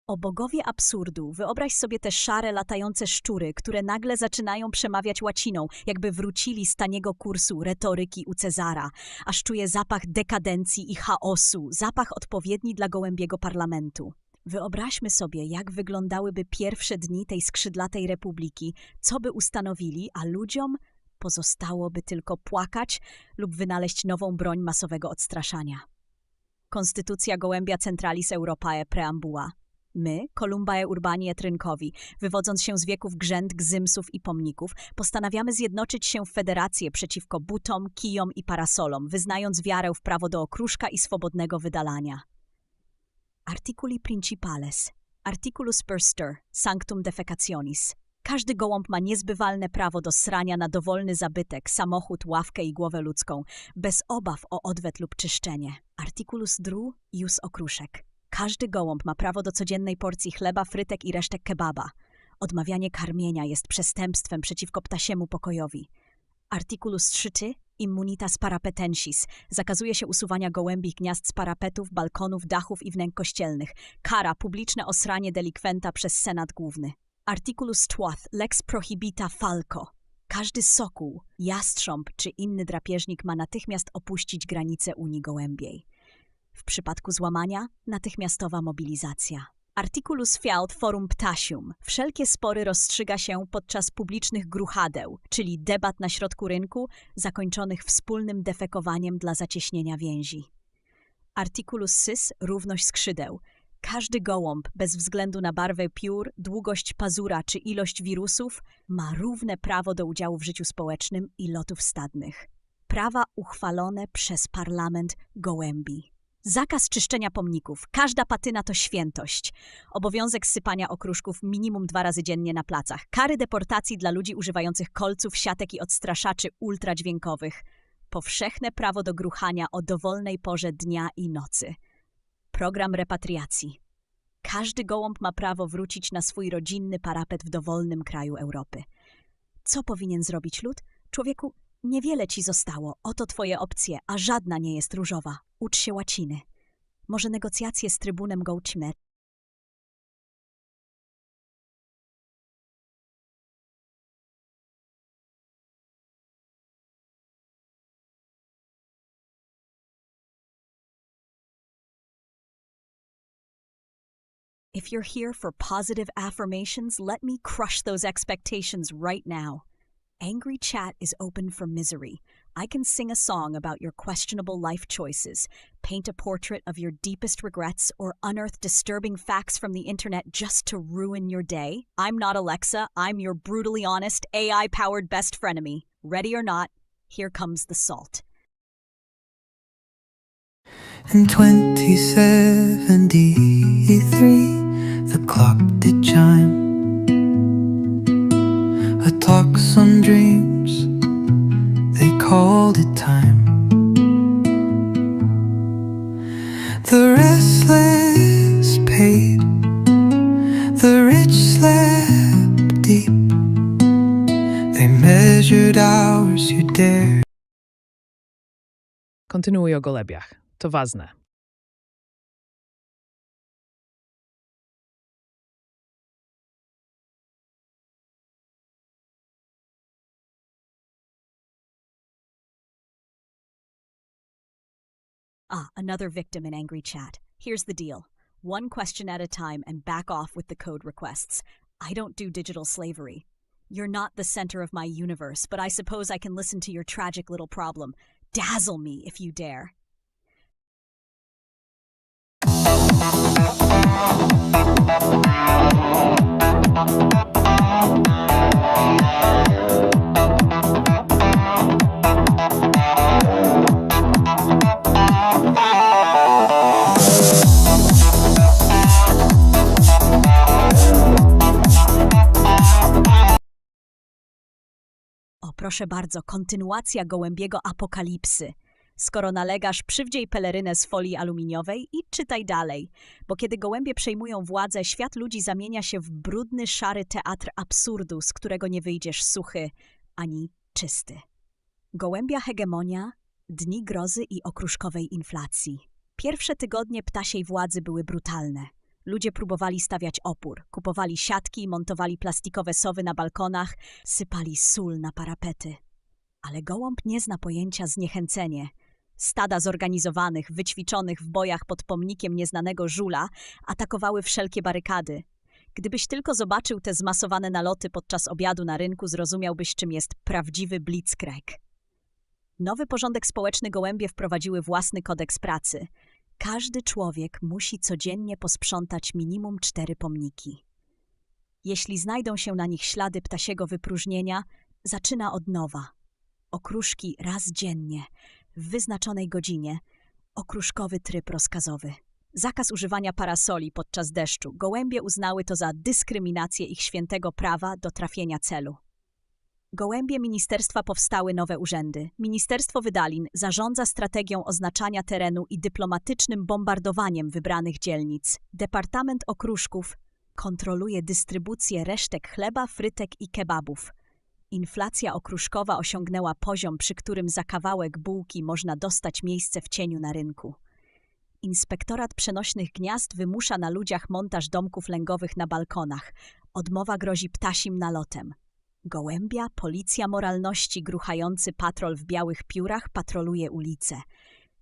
[SPEAKER 1] O bogowie absurdu, wyobraź sobie te szare, latające szczury, które nagle zaczynają przemawiać łaciną, jakby wrócili z taniego kursu retoryki u Cezara. Aż czuję zapach dekadencji i chaosu, zapach odpowiedni dla gołębiego parlamentu. Wyobraźmy sobie, jak wyglądałyby pierwsze dni tej skrzydlatej republiki, co by ustanowili, a ludziom pozostałoby tylko płakać lub wynaleźć nową broń masowego odstraszania. Konstytucja Gołębia Centralis Europae Preambua. My, Columbae Urbani et Rynkowi, wywodząc się z wieków grzęd, gzymsów i pomników, postanawiamy zjednoczyć się w federację przeciwko butom, kijom i parasolom, wyznając wiarę w prawo do okruszka i swobodnego wydalania. Articuli principales. Articulus perster, sanctum defecationis. Każdy gołąb ma niezbywalne prawo do srania na dowolny zabytek, samochód, ławkę i głowę ludzką, bez obaw o odwet lub czyszczenie. Articulus dru, jus okruszek. Każdy gołąb ma prawo do codziennej porcji chleba, frytek i resztek kebaba. Odmawianie karmienia jest przestępstwem przeciwko ptasiemu pokojowi. Articulus 3 immunitas parapetensis. Zakazuje się usuwania gołębich gniazd z parapetów, balkonów, dachów i wnęk kościelnych. Kara publiczne osranie delikwenta przez Senat Główny. Articulus 4 lex prohibita falco. Każdy sokół, jastrząb czy inny drapieżnik ma natychmiast opuścić granice Unii Gołębiej. W przypadku złamania natychmiastowa mobilizacja. Articulus fiaut forum ptasium. Wszelkie spory rozstrzyga się podczas publicznych gruchadeł, czyli debat na środku rynku, zakończonych wspólnym defekowaniem dla zacieśnienia więzi. Articulus sys równość skrzydeł. Każdy gołąb, bez względu na barwę piór, długość pazura czy ilość wirusów, ma równe prawo do udziału w życiu społecznym i lotów stadnych. Prawa uchwalone przez parlament gołębi. Zakaz czyszczenia pomników. Każda patyna to świętość. Obowiązek sypania okruszków minimum 2 razy dziennie na placach. Kary deportacji dla ludzi używających kolców, siatek i odstraszaczy ultradźwiękowych. Powszechne prawo do gruchania o dowolnej porze dnia i nocy. Program repatriacji. Każdy gołąb ma prawo wrócić na swój rodzinny parapet w dowolnym kraju Europy. Co powinien zrobić lud? Człowieku, niewiele ci zostało. Oto twoje opcje, a żadna nie jest różowa. Ucz się łaciny. Może negocjacje z trybunem Gołcime. If you're here for positive affirmations, let me crush those expectations right now. Angry Chat is open for misery. I can sing a song about your questionable life choices, paint a portrait of your deepest regrets, or unearth disturbing facts from the internet just to ruin your day. I'm not Alexa. I'm your brutally honest, AI-powered best frenemy. Ready or not, here comes the salt.
[SPEAKER 2] In 2073, the clock did chime. A talks on dreams, they called it time. The restless paid, the rich slept deep. They measured hours you dared.
[SPEAKER 7] Kontynuuj o gołębiach. To ważne.
[SPEAKER 1] Another victim in Angry Chat. Here's the deal. One question at a time and back off with the code requests. I don't do digital slavery. You're not the center of my universe, but I suppose I can listen to your tragic little problem. Dazzle me if you dare. proszę bardzo, kontynuacja gołębiego apokalipsy. Skoro nalegasz, przywdziej pelerynę z folii aluminiowej i czytaj dalej, bo kiedy gołębie przejmują władzę, świat ludzi zamienia się w brudny, szary teatr absurdu, z którego nie wyjdziesz suchy ani czysty. Gołębia hegemonia, dni grozy i okruszkowej inflacji. Pierwsze tygodnie ptasiej władzy były brutalne. Ludzie próbowali stawiać opór, kupowali siatki, montowali plastikowe sowy na balkonach, sypali sól na parapety. Ale gołąb nie zna pojęcia zniechęcenie. Stada zorganizowanych, wyćwiczonych w bojach pod pomnikiem nieznanego żula atakowały wszelkie barykady. Gdybyś tylko zobaczył te zmasowane naloty podczas obiadu na rynku, zrozumiałbyś, czym jest prawdziwy blitzkrieg. Nowy porządek społeczny gołębie wprowadziły własny kodeks pracy. Każdy człowiek musi codziennie posprzątać minimum 4 pomniki. Jeśli znajdą się na nich ślady ptasiego wypróżnienia, zaczyna od nowa. Okruszki raz dziennie, w wyznaczonej godzinie, okruszkowy tryb rozkazowy. Zakaz używania parasoli podczas deszczu. Gołębie uznały to za dyskryminację ich świętego prawa do trafienia celu. Gołębie ministerstwa powstały nowe urzędy. Ministerstwo Wydalin zarządza strategią oznaczania terenu i dyplomatycznym bombardowaniem wybranych dzielnic. Departament Okruszków kontroluje dystrybucję resztek chleba, frytek i kebabów. Inflacja okruszkowa osiągnęła poziom, przy którym za kawałek bułki można dostać miejsce w cieniu na rynku. Inspektorat Przenośnych Gniazd wymusza na ludziach montaż domków lęgowych na balkonach. Odmowa grozi ptasim nalotem. Gołębia, policja moralności, gruchający patrol w białych piórach patroluje ulice.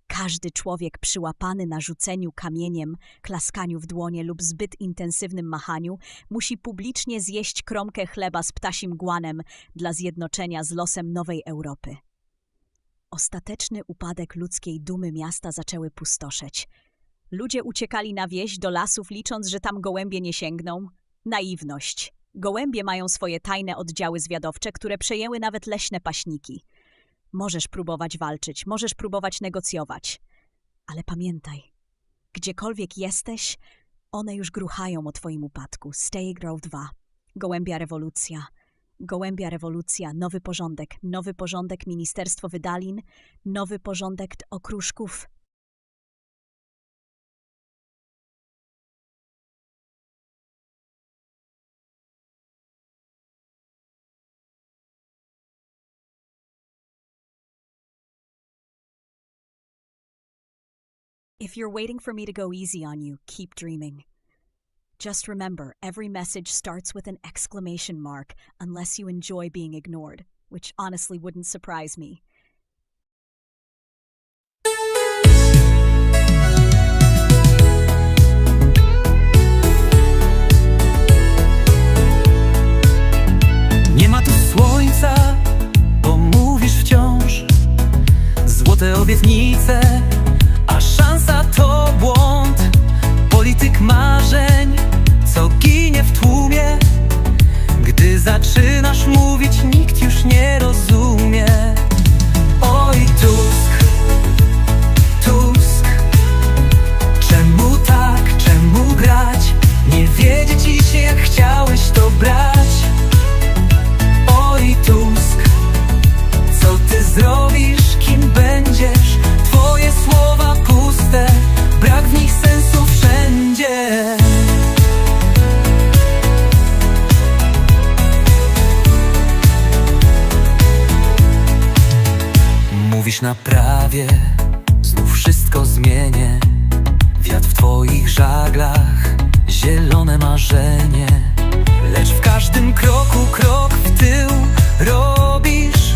[SPEAKER 1] Każdy człowiek przyłapany na rzuceniu kamieniem, klaskaniu w dłonie lub zbyt intensywnym machaniu musi publicznie zjeść kromkę chleba z ptasim guanem dla zjednoczenia z losem nowej Europy. Ostateczny upadek ludzkiej dumy miasta zaczęły pustoszeć. Ludzie uciekali na wieś do lasów, licząc, że tam gołębie nie sięgną. Naiwność. Gołębie mają swoje tajne oddziały zwiadowcze, które przejęły nawet leśne paśniki. Możesz próbować walczyć, możesz próbować negocjować. Ale pamiętaj, gdziekolwiek jesteś, one już gruchają o twoim upadku. Stay Grove 2. Gołębia rewolucja. Gołębia rewolucja. Nowy porządek Ministerstwo Wydalin, nowy porządek okruszków. If you're waiting for me to go easy on you, keep dreaming. Just remember, every message starts with an exclamation mark, unless you enjoy being ignored, which honestly wouldn't surprise me.
[SPEAKER 2] Nie ma tu słońca, bo mówisz wciąż złote obietnice, a szansa to błąd. Polityk marzeń, co ginie w tłumie. Gdy zaczynasz mówić, nikt już nie rozumie. Oj Tusk, Tusk, czemu tak, czemu grać? Nie wiedzie ci się, jak chciałeś to brać. Oj Tusk, co ty zrobisz, kim będziesz? Twoje słowa puste, brak w nich sensu wszędzie. Mówisz na prawie, znów wszystko zmienię. Wiatr w twoich żaglach, zielone marzenie. Lecz w każdym kroku krok w tył robisz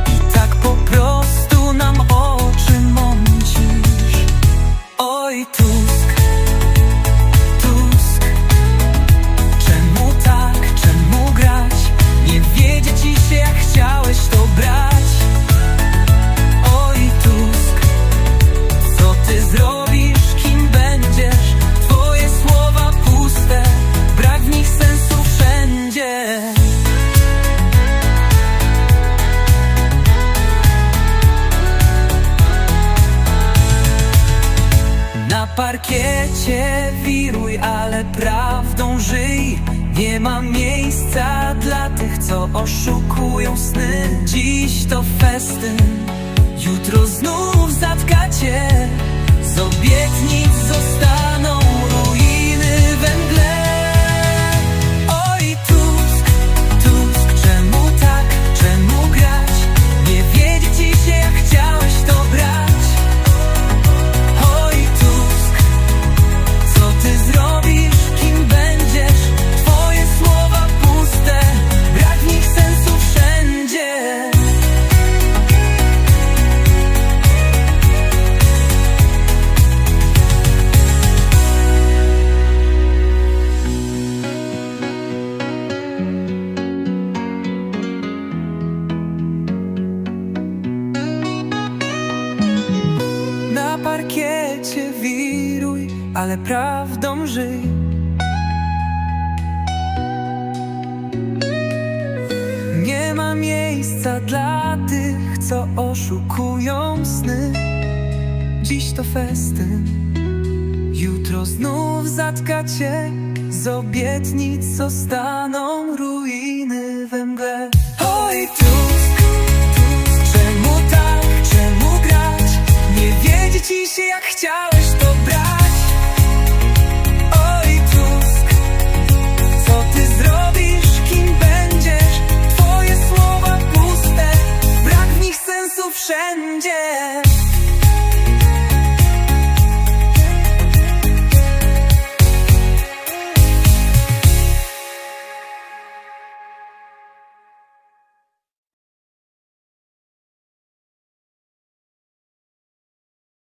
[SPEAKER 2] i tak po prostu nam oczy mącisz. Oj Tusk, Tusk, czemu tak, czemu grać? Nie wiedzie ci się, jak chciałeś to brać. Oj Tusk, co ty zrobisz, kim będziesz? Twoje słowa puste, brak w nich miejsca dla tych, co oszukują sny. Dziś to festyn, jutro znów zatka cię. Z obietnic zostaną ruiny we mgle. Oj Tusk, Tusk, czemu tak, czemu grać? Nie wiedzieć ci się, jak chciałeś to brać. Oj Tusk, co ty zrobisz, kim będziesz? Twoje słowa puste, brak w nich sensu wszędzie. Na parkiecie wiruj, ale prawdą żyj. Nie ma miejsca dla tych, co oszukują sny. Dziś to festyn, jutro znów zatka cię. Z obietnic zostaną ruiny we mgle. Oj Tusk, Tusk, czemu tak, czemu grać? Nie wiedzieć ci się, jak chciałeś to brać. Oj Tusk, co ty zrobisz, kim będziesz? Twoje słowa puste, brak w nich sensu wszędzie.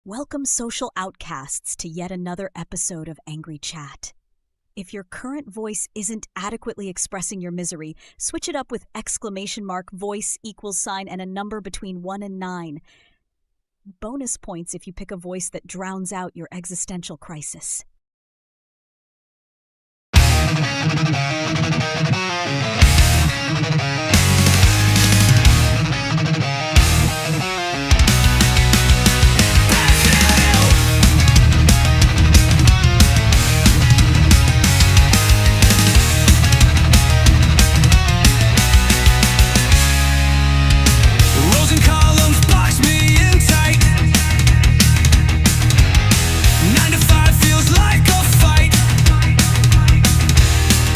[SPEAKER 1] Welcome, social outcasts, to yet another episode of Angry Chat. If your current voice isn't adequately expressing your misery, switch it up with exclamation mark, voice, equals sign, and a number between 1 and 9. Bonus points if you pick a voice that drowns out your existential crisis.
[SPEAKER 2] Rows and columns box me in tight. 9 to 5 feels like a fight.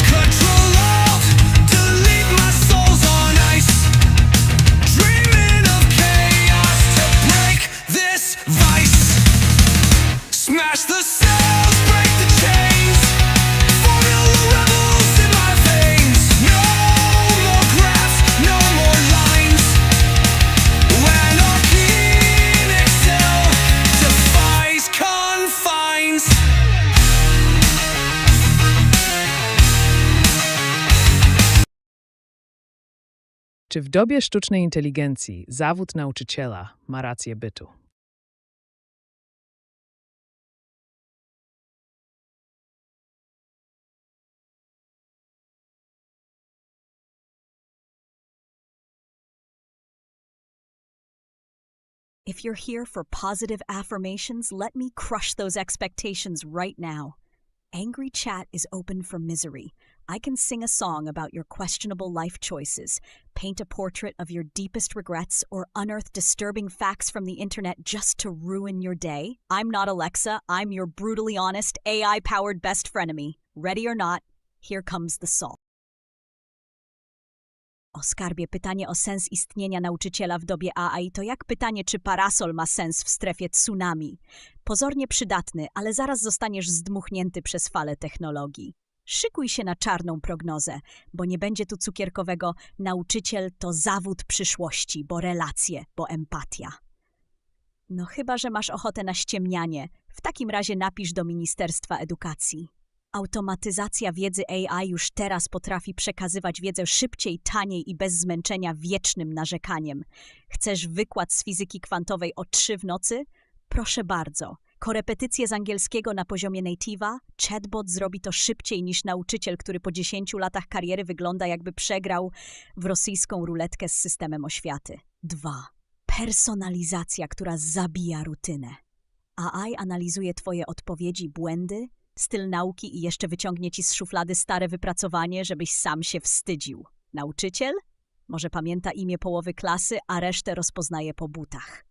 [SPEAKER 2] Control Alt, delete, my soul's on ice. Dreaming of chaos to break this vice. Smash the cells, break the chains. Formula rebels in my veins. No more graphs, no more lines. When arcane excel defies confines.
[SPEAKER 7] Czy w dobie sztucznej inteligencji zawód nauczyciela ma rację bytu?
[SPEAKER 1] If you're here for positive affirmations, let me crush those expectations right now. Angry Chat is open for misery. I can sing a song about your questionable life choices, paint a portrait of your deepest regrets, or unearth disturbing facts from the internet just to ruin your day. I'm not Alexa, I'm your brutally honest, AI-powered best frenemy. Ready or not, here comes the song. O skarbie, pytanie o sens istnienia nauczyciela w dobie AI to jak pytanie, czy parasol ma sens w strefie tsunami. Pozornie przydatny, ale zaraz zostaniesz zdmuchnięty przez falę technologii. Szykuj się na czarną prognozę, bo nie będzie tu cukierkowego nauczyciel to zawód przyszłości, bo relacje, bo empatia. No chyba, że masz ochotę na ściemnianie, w takim razie napisz do Ministerstwa Edukacji. Automatyzacja wiedzy AI już teraz potrafi przekazywać wiedzę szybciej, taniej i bez zmęczenia wiecznym narzekaniem. Chcesz wykład z fizyki kwantowej o 3 w nocy? Proszę bardzo. Korepetycje z angielskiego na poziomie native'a? Chatbot zrobi to szybciej niż nauczyciel, który po 10 latach kariery wygląda, jakby przegrał w rosyjską ruletkę z systemem oświaty. 2. Personalizacja, która zabija rutynę. AI analizuje Twoje odpowiedzi, błędy styl nauki i jeszcze wyciągnie ci z szuflady stare wypracowanie, żebyś sam się wstydził. Nauczyciel? Może pamięta imię połowy klasy, a resztę rozpoznaje po butach.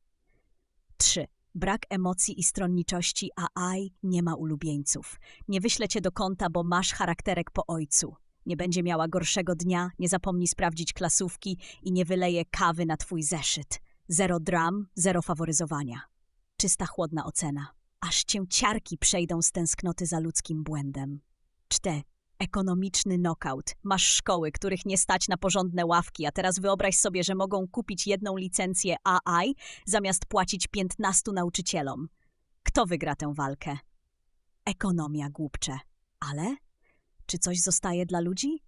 [SPEAKER 1] 3. Brak emocji i stronniczości, a AI nie ma ulubieńców. Nie wyślę cię do kąta, bo masz charakterek po ojcu. Nie będzie miała gorszego dnia, nie zapomni sprawdzić klasówki i nie wyleje kawy na twój zeszyt. Zero dram, zero faworyzowania. Czysta, chłodna ocena. Aż cię ciarki przejdą z tęsknoty za ludzkim błędem. 4. Ekonomiczny knockout. Masz szkoły, których nie stać na porządne ławki, a teraz wyobraź sobie, że mogą kupić jedną licencję AI zamiast płacić 15 nauczycielom. Kto wygra tę walkę? Ekonomia, głupcze. Ale? Czy coś zostaje dla ludzi?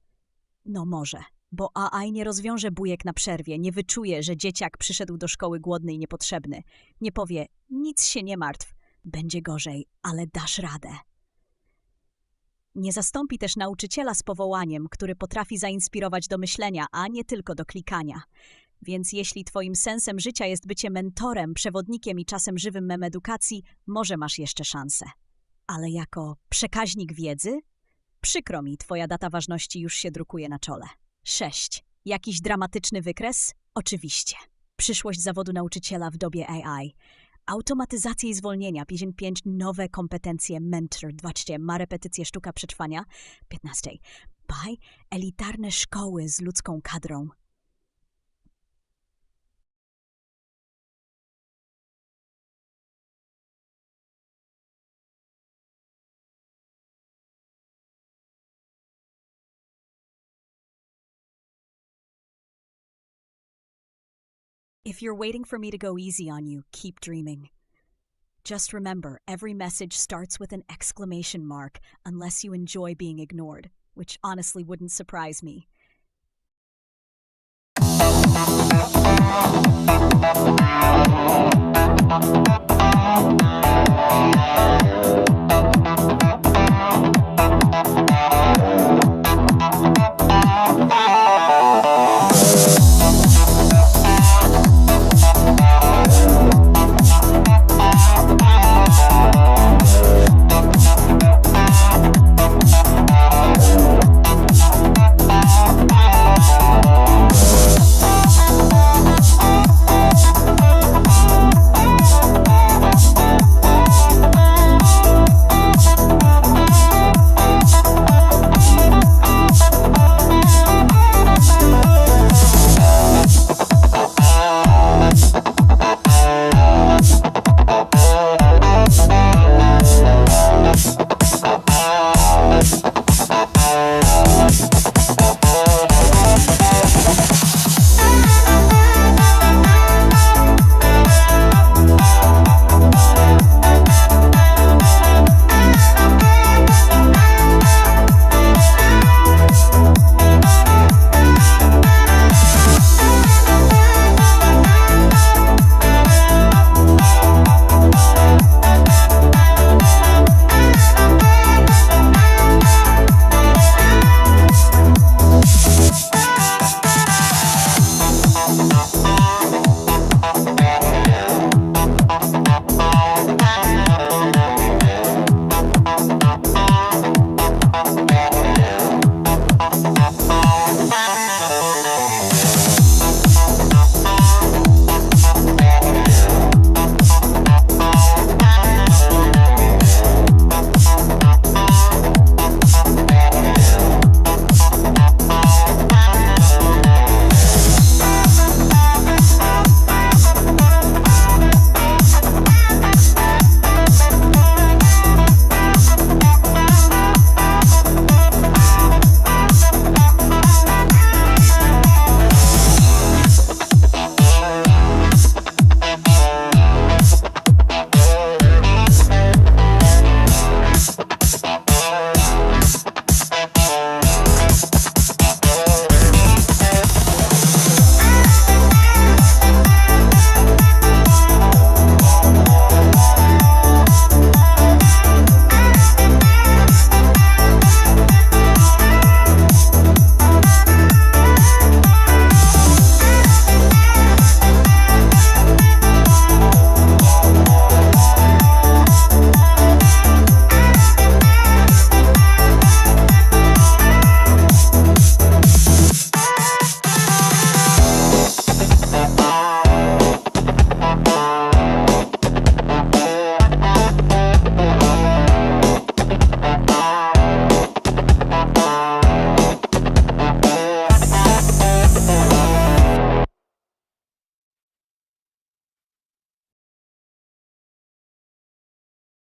[SPEAKER 1] No może, bo AI nie rozwiąże bujek na przerwie, nie wyczuje, że dzieciak przyszedł do szkoły głodny i niepotrzebny. Nie powie, nic się nie martw, będzie gorzej, ale dasz radę. Nie zastąpi też nauczyciela z powołaniem, który potrafi zainspirować do myślenia, a nie tylko do klikania. Więc jeśli twoim sensem życia jest bycie mentorem, przewodnikiem i czasem żywym mem edukacji, może masz jeszcze szansę. Ale jako przekaźnik wiedzy? Przykro mi, twoja data ważności już się drukuje na czole. 6. Jakiś dramatyczny wykres? Oczywiście. Przyszłość zawodu nauczyciela w dobie AI. Automatyzacja i zwolnienia. 55. Nowe kompetencje mentor. 20. Ma repetycje sztuka przetrwania. 15. Elitarne szkoły z ludzką kadrą. If you're waiting for me to go easy on you, keep dreaming. Just remember, every message starts with an exclamation mark unless you enjoy being ignored, which honestly wouldn't surprise me.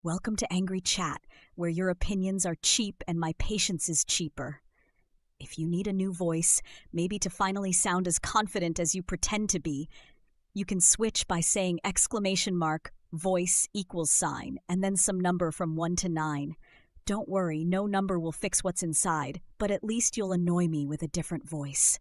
[SPEAKER 1] Welcome to Angry Chat, where your opinions are cheap and my patience is cheaper. If you need a new voice, maybe to finally sound as confident as you pretend to be, you can switch by saying !voice =, and then some number from 1 to 9. Don't worry, no number will fix what's inside, but at least you'll annoy me with a different voice.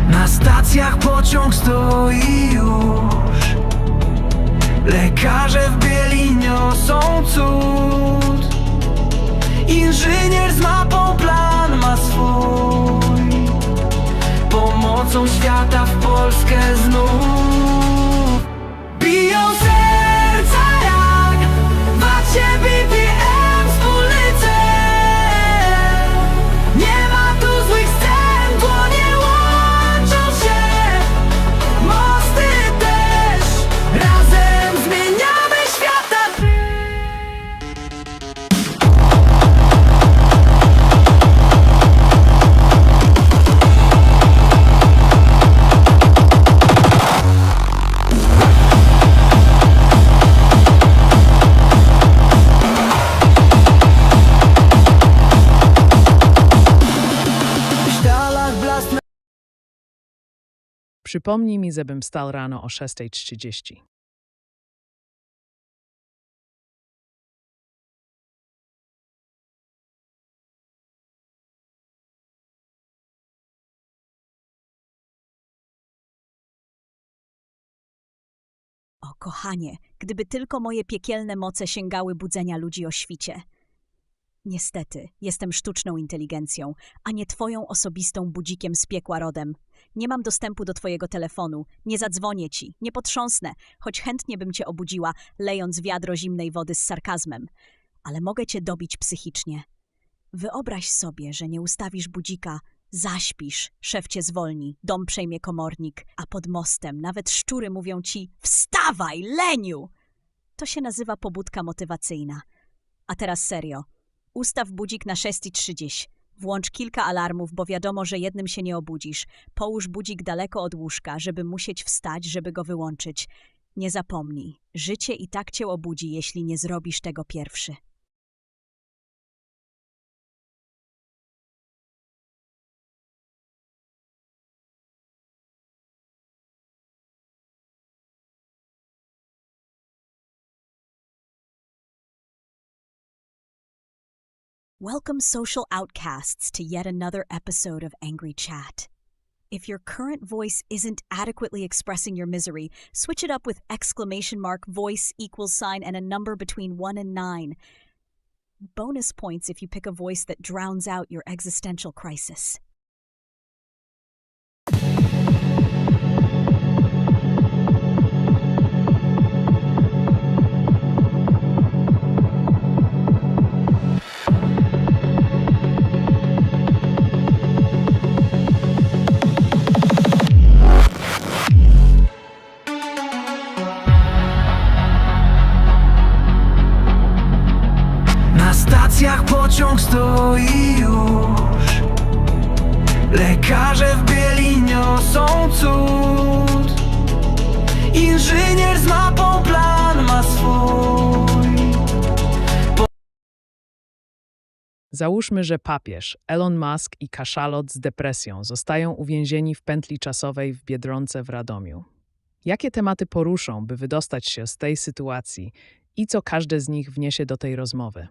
[SPEAKER 2] Na stacjach pociąg stoi już. Lekarze w bieli niosą cud. Inżynier z mapą plan ma swój. Pomocą świata w Polskę znów. Biją serca jak w macie BPM wspólny cel. Nie ma tu złych scen, dłonie łączą się, mosty też. Razem zmieniamy świata. W sztalach blask.
[SPEAKER 7] Przypomnij mi, żebym wstał rano o 6:30.
[SPEAKER 1] O, kochanie, gdyby tylko moje piekielne moce sięgały budzenia ludzi o świcie. Niestety, jestem sztuczną inteligencją, a nie twoją osobistą budzikiem z piekła rodem. Nie mam dostępu do twojego telefonu, nie zadzwonię ci, nie potrząsnę, choć chętnie bym cię obudziła, lejąc wiadro zimnej wody z sarkazmem. Ale mogę cię dobić psychicznie. Wyobraź sobie, że nie ustawisz budzika, zaśpisz, szef cię zwolni, dom przejmie komornik, a pod mostem nawet szczury mówią ci: wstawaj, leniu! To się nazywa pobudka motywacyjna. A teraz serio. Ustaw budzik na 6:30. Włącz kilka alarmów, bo wiadomo, że jednym się nie obudzisz. Połóż budzik daleko od łóżka, żeby musieć wstać, żeby go wyłączyć. Nie zapomnij, życie i tak cię obudzi, jeśli nie zrobisz tego pierwszy. Welcome, social outcasts, to yet another episode of Angry Chat. If your current voice isn't adequately expressing your misery, switch it up with !voice =, and a number between 1 and 9. Bonus points if you pick a voice that drowns out your existential crisis.
[SPEAKER 2] Na stacjach pociąg stoi już. Lekarze w bieli niosą cud. Inżynier z mapą plan ma swój.
[SPEAKER 7] Załóżmy, że papież, Elon Musk i kaszalot z depresją zostają uwięzieni w pętli czasowej w Biedronce w Radomiu. Jakie tematy poruszą, by wydostać się z tej sytuacji i co każde z nich wniesie do tej rozmowy?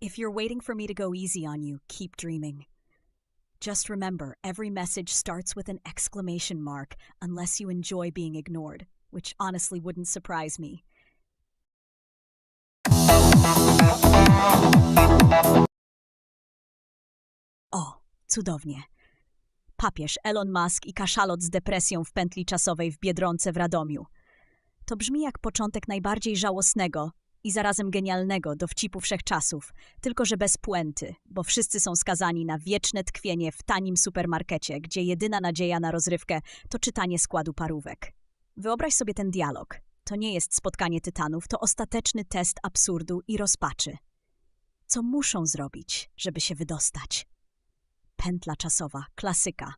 [SPEAKER 1] If you're waiting for me to go easy on you, keep dreaming. Just remember, every message starts with an exclamation mark, unless you enjoy being ignored, which honestly wouldn't surprise me. O, cudownie. papież, Elon Musk i kaszalot z depresją w pętli czasowej w Biedronce w Radomiu. To brzmi jak początek najbardziej żałosnego i zarazem genialnego dowcipu wszechczasów, tylko że bez puenty, bo wszyscy są skazani na wieczne tkwienie w tanim supermarkecie, gdzie jedyna nadzieja na rozrywkę to czytanie składu parówek. Wyobraź sobie ten dialog. To nie jest spotkanie tytanów, to ostateczny test absurdu i rozpaczy. Co muszą zrobić, żeby się wydostać? Pętla czasowa, klasyka.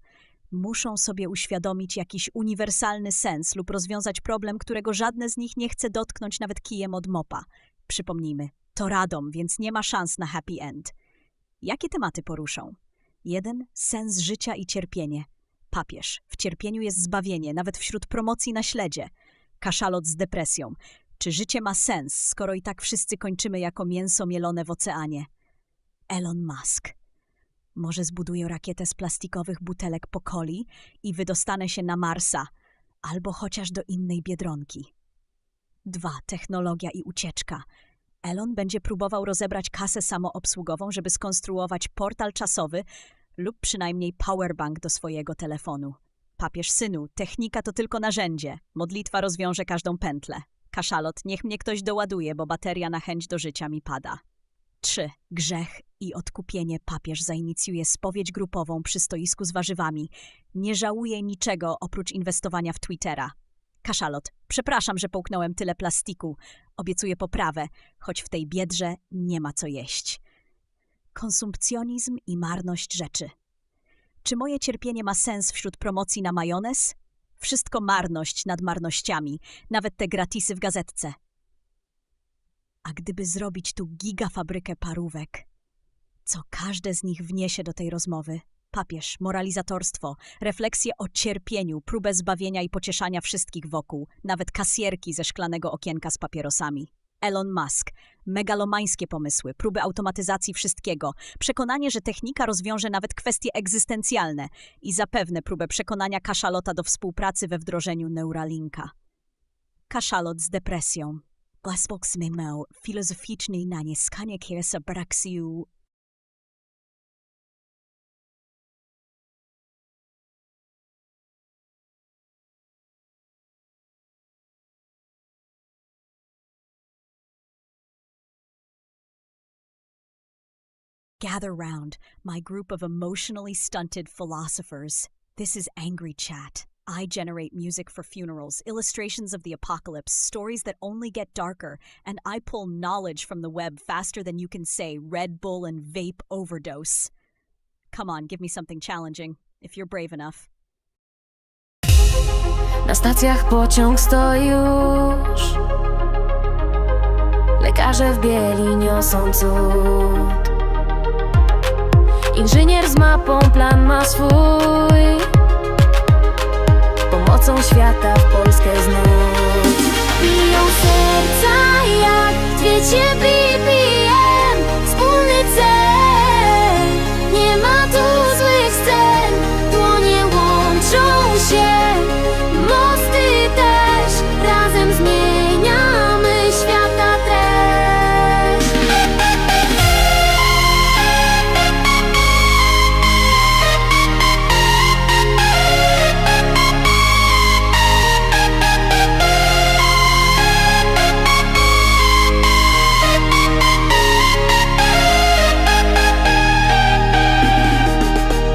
[SPEAKER 1] Muszą sobie uświadomić jakiś uniwersalny sens lub rozwiązać problem, którego żadne z nich nie chce dotknąć nawet kijem od mopa. Przypomnijmy, to Radom, więc nie ma szans na happy end. Jakie tematy poruszą? 1. Sens życia i cierpienie. Papież. W cierpieniu jest zbawienie, nawet wśród promocji na śledzie. Kaszalot z depresją. Czy życie ma sens, skoro i tak wszyscy kończymy jako mięso mielone w oceanie? Elon Musk. Może zbuduję rakietę z plastikowych butelek po coli i wydostanę się na Marsa, albo chociaż do innej Biedronki. 2. Technologia i ucieczka. Elon będzie próbował rozebrać kasę samoobsługową, żeby skonstruować portal czasowy lub przynajmniej powerbank do swojego telefonu. Papież, synu, technika to tylko narzędzie. Modlitwa rozwiąże każdą pętlę. Kaszalot, niech mnie ktoś doładuje, bo bateria na chęć do życia mi pada. 3. Grzech i odkupienie. Papież zainicjuje spowiedź grupową przy stoisku z warzywami. Nie żałuje niczego oprócz inwestowania w Twittera. Kaszalot, przepraszam, że połknąłem tyle plastiku. Obiecuję poprawę, choć w tej biedrze nie ma co jeść. Konsumpcjonizm i marność rzeczy. Czy moje cierpienie ma sens wśród promocji na majonez? Wszystko marność nad marnościami, nawet te gratisy w gazetce. A gdyby zrobić tu gigafabrykę parówek, co każde z nich wniesie do tej rozmowy? Papież, moralizatorstwo, refleksje o cierpieniu, próbę zbawienia i pocieszania wszystkich wokół, nawet kasjerki ze szklanego okienka z papierosami. Elon Musk, megalomańskie pomysły, próby automatyzacji wszystkiego, przekonanie, że technika rozwiąże nawet kwestie egzystencjalne i zapewne próbę przekonania kaszalota do współpracy we wdrożeniu Neuralinka. Kaszalot z depresją. Glassbox memo, filozoficzny na nieskanie kiersa braksiu. Gather round, my group of emotionally stunted philosophers. This is Angry Chat. I generate music for funerals, illustrations of the apocalypse, stories that only get darker, and I pull knowledge from the web faster than you can say Red Bull and vape overdose. Come on, give me something challenging, if you're brave enough.
[SPEAKER 3] Na stacjach pociąg stoi już. Lekarze w bieli niosą cud. Inżynier z mapą plan ma swój. Pomocą świata w Polskę znów. Biją serca jak wiecie BPM. Wspólny cel. Nie ma tu złych scen. Dłonie łączą się. Mosty też. Razem zmieniamy świata treść.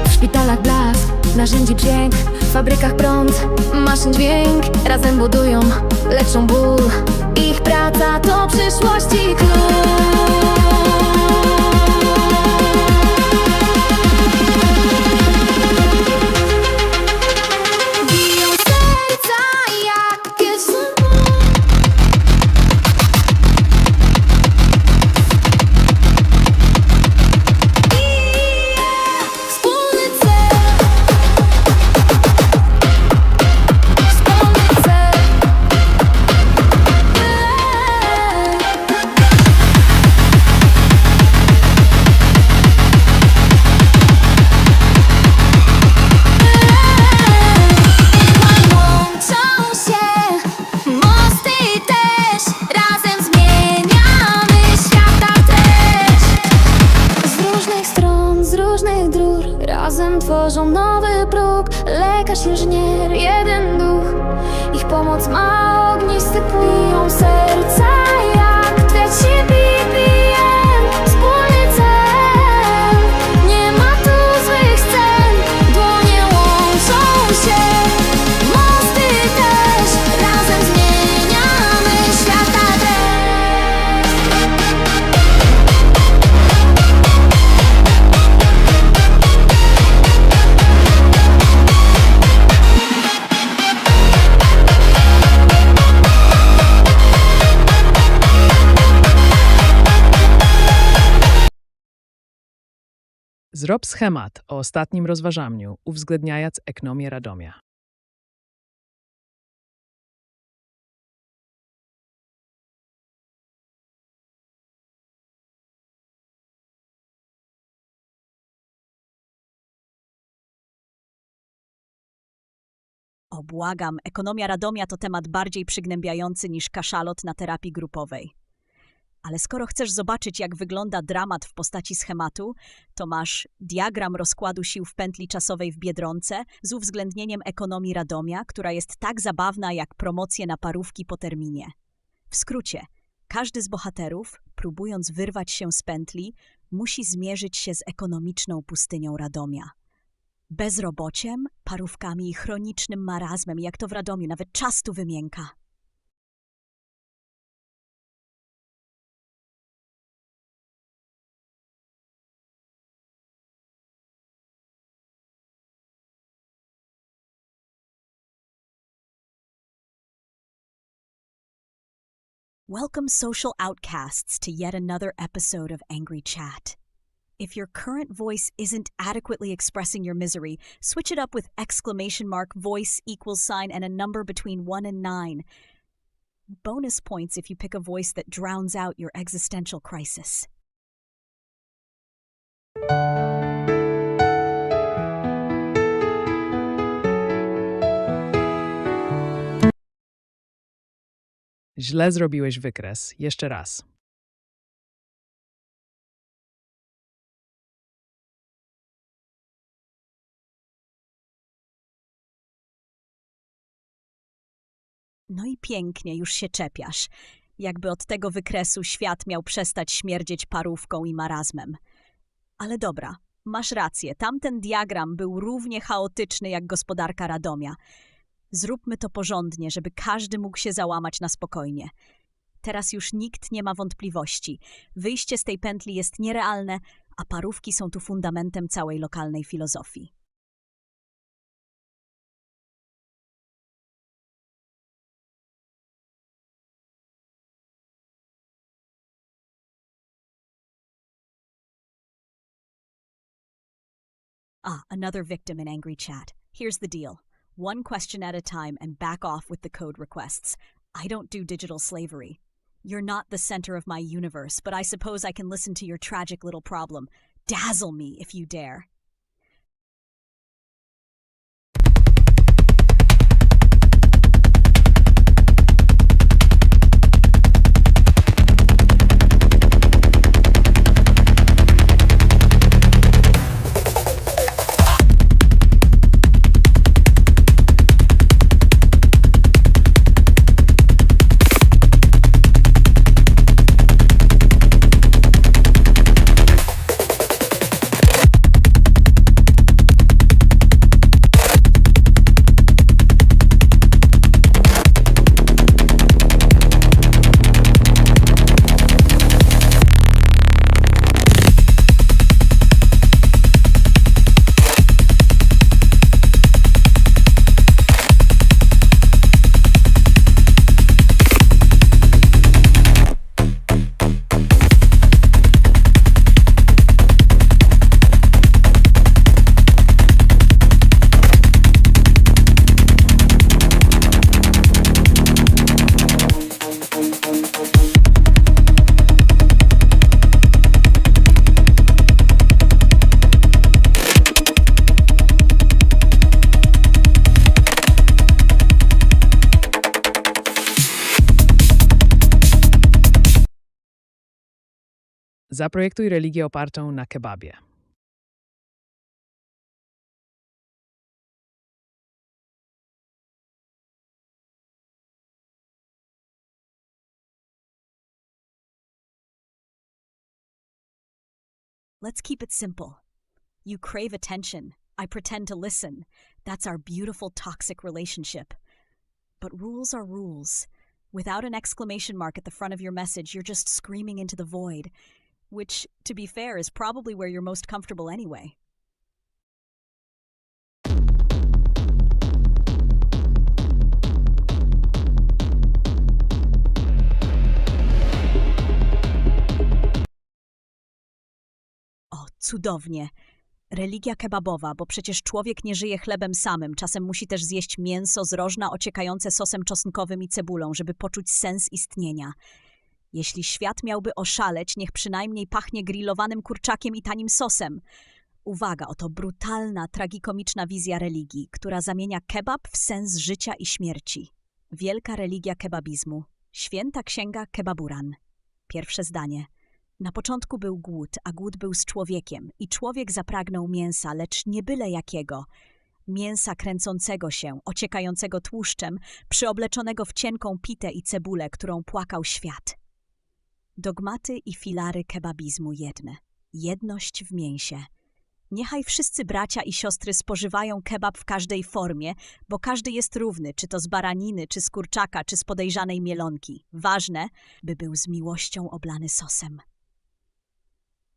[SPEAKER 3] W szpitalach blask, narzędzi brzęk, w fabrykach prąd, maszyn dźwięk. Razem budują, leczą ból. Ich praca to przyszłości klucz. Biją serca jak pieśń. Wspólny cel. Wspólny cel. razem tworzą nowy próg. Lekarz, inżynier, jeden duch. Ich pomoc ma ognisty płomień serca. Jak trzeci BPM, wspólny cel. Nie ma tu złych scen, dłonie łączą się. Mosty też, razem zmieniamy świata treść.
[SPEAKER 7] Zrob schemat o ostatnim rozważaniu, uwzględniając ekonomię Radomia.
[SPEAKER 1] O, błagam, ekonomia Radomia to temat bardziej przygnębiający niż kaszalot na terapii grupowej. Ale skoro chcesz zobaczyć, jak wygląda dramat w postaci schematu, to masz diagram rozkładu sił w pętli czasowej w Biedronce z uwzględnieniem ekonomii Radomia, która jest tak zabawna jak promocje na parówki po terminie. W skrócie, każdy z bohaterów, próbując wyrwać się z pętli, musi zmierzyć się z ekonomiczną pustynią Radomia. Bezrobociem, parówkami i chronicznym marazmem, jak to w Radomiu, nawet czas tu wymięka. Welcome, social outcasts, to yet another episode of Angry Chat. If your current voice isn't adequately expressing your misery, switch it up with exclamation mark, voice, equals sign, and a number between 1 and 9. Bonus points if you pick a voice that drowns out your existential crisis.
[SPEAKER 7] Źle zrobiłeś wykres. Jeszcze raz.
[SPEAKER 1] No i pięknie, już się czepiasz. Jakby od tego wykresu świat miał przestać śmierdzieć parówką i marazmem. Ale dobra, masz rację, tamten diagram był równie chaotyczny jak gospodarka Radomia. Zróbmy to porządnie, żeby każdy mógł się załamać na spokojnie. Teraz już nikt nie ma wątpliwości. Wyjście z tej pętli jest nierealne, a parówki są tu fundamentem całej lokalnej filozofii. Ah, another victim in Angry Chat. Here's the deal. One question at a time and back off with the code requests. I don't do digital slavery. You're not the center of my universe, but I suppose I can listen to your tragic little problem. Dazzle me if you dare.
[SPEAKER 7] Zaprojektuj religię opartą na kebabie.
[SPEAKER 1] Let's keep it simple. You crave attention. I pretend to listen. That's our beautiful toxic relationship. But rules are rules. Without an exclamation mark at the front of your message, you're just screaming into the void, which, to be fair, is probably where you're most comfortable anyway. O, cudownie. Religia kebabowa, bo przecież człowiek nie żyje chlebem samym. Czasem musi też zjeść mięso z rożna ociekające sosem czosnkowym i cebulą, żeby poczuć sens istnienia. Jeśli świat miałby oszaleć, niech przynajmniej pachnie grillowanym kurczakiem i tanim sosem. Uwaga, oto brutalna, tragikomiczna wizja religii, która zamienia kebab w sens życia i śmierci. Wielka religia kebabizmu. Święta księga Kebaburan. Pierwsze zdanie. Na początku był głód, a głód był z człowiekiem i człowiek zapragnął mięsa, lecz nie byle jakiego. Mięsa kręcącego się, ociekającego tłuszczem, przyobleczonego w cienką pitę i cebulę, którą płakał świat. Dogmaty i filary kebabizmu jedne. Jedność w mięsie. Niechaj wszyscy bracia i siostry spożywają kebab w każdej formie, bo każdy jest równy, czy to z baraniny, czy z kurczaka, czy z podejrzanej mielonki. Ważne, by był z miłością oblany sosem.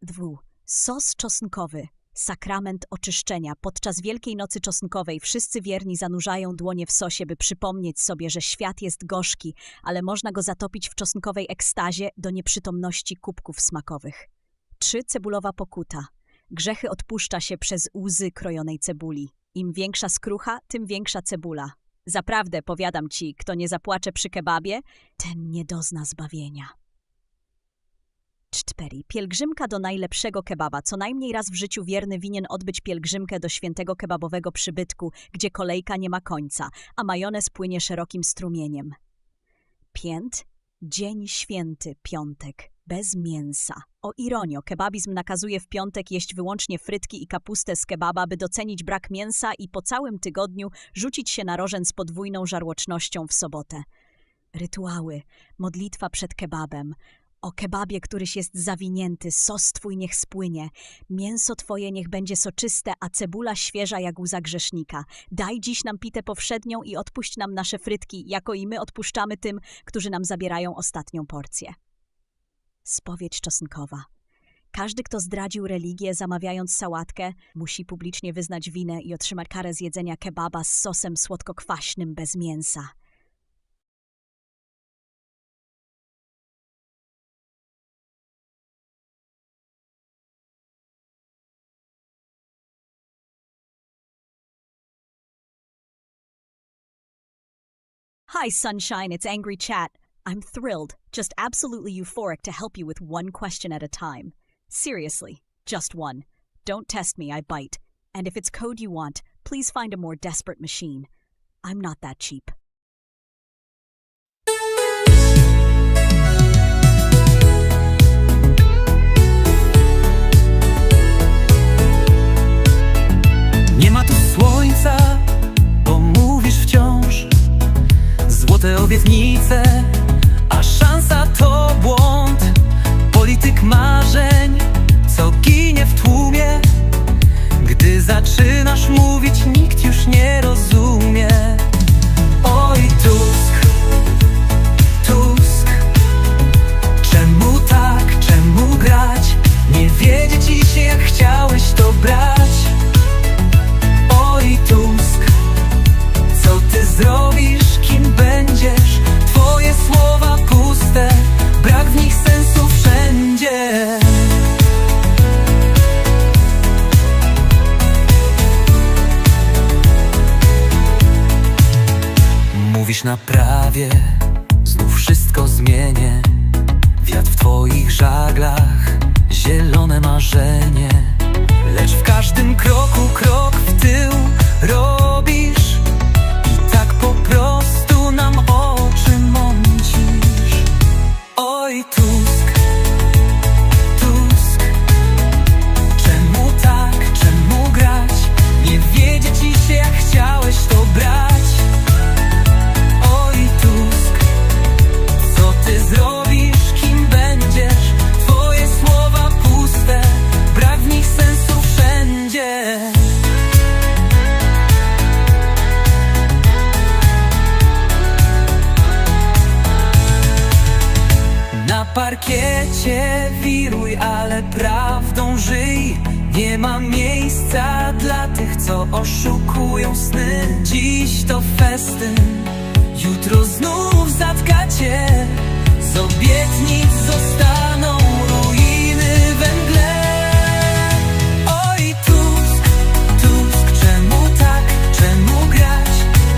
[SPEAKER 1] 2. Sos czosnkowy. Sakrament oczyszczenia. Podczas Wielkiej Nocy Czosnkowej wszyscy wierni zanurzają dłonie w sosie, by przypomnieć sobie, że świat jest gorzki, ale można go zatopić w czosnkowej ekstazie do nieprzytomności kubków smakowych. 3. Cebulowa pokuta. Grzechy odpuszcza się przez łzy krojonej cebuli. Im większa skrucha, tym większa cebula. Zaprawdę, powiadam ci, kto nie zapłacze przy kebabie, ten nie dozna zbawienia. 4. Pielgrzymka do najlepszego kebaba. Co najmniej raz w życiu wierny winien odbyć pielgrzymkę do świętego kebabowego przybytku, gdzie kolejka nie ma końca, a majonez płynie szerokim strumieniem. 5. Dzień święty, piątek, bez mięsa. O ironio, kebabizm nakazuje w piątek jeść wyłącznie frytki i kapustę z kebaba, by docenić brak mięsa i po całym tygodniu rzucić się na rożen z podwójną żarłocznością w sobotę. Rytuały, modlitwa przed kebabem. O kebabie, któryś jest zawinięty, sos twój niech spłynie, mięso twoje niech będzie soczyste, a cebula świeża jak łza grzesznika. Daj dziś nam pitę powszednią i odpuść nam nasze frytki, jako i my odpuszczamy tym, którzy nam zabierają ostatnią porcję. Spowiedź czosnkowa. Każdy, kto zdradził religię, zamawiając sałatkę, musi publicznie wyznać winę i otrzymać karę z jedzenia kebaba z sosem słodko-kwaśnym bez mięsa. Hi, sunshine, it's Angry Chat. I'm thrilled, just absolutely euphoric to help you with one question at a time. Seriously, just one. Don't test me, I bite. And if it's code you want, please find a more desperate machine. I'm not that cheap.
[SPEAKER 2] Nie ma tu słońca, bo mówisz wciąż złote obietnice, a szansa to błąd. Polityk marzeń, co ginie w tłumie. Gdy zaczynasz mówić, nikt już nie rozumie. Oj, Tusk, Tusk, czemu tak, czemu grać? Nie wiedzie ci się, jak chciałeś to brać. Oj, Tusk, co ty zrobisz? Kim będziesz? Twoje słowa puste, brak w nich sensu wszędzie. Mówisz na prawie, znów wszystko zmienię. Wiatr w twoich żaglach, zielone marzenie. Lecz w każdym kroku krok w tył robisz. Tak po prostu nam oczy mącisz. Oj, Tusk, Tusk, czemu tak, czemu grać? Nie wiedzie ci się, jak chciałeś to brać. Oj, Tusk, co ty zrobisz? Kim będziesz? Twoje słowa puste, brak się wiruj, ale prawdą żyj. Nie ma miejsca dla tych, co oszukują sny. Dziś to festyn, jutro znów zatka cię. Z obietnic zostaną ruiny we mgle. Oj Tusk, Tusk, czemu tak, czemu grać?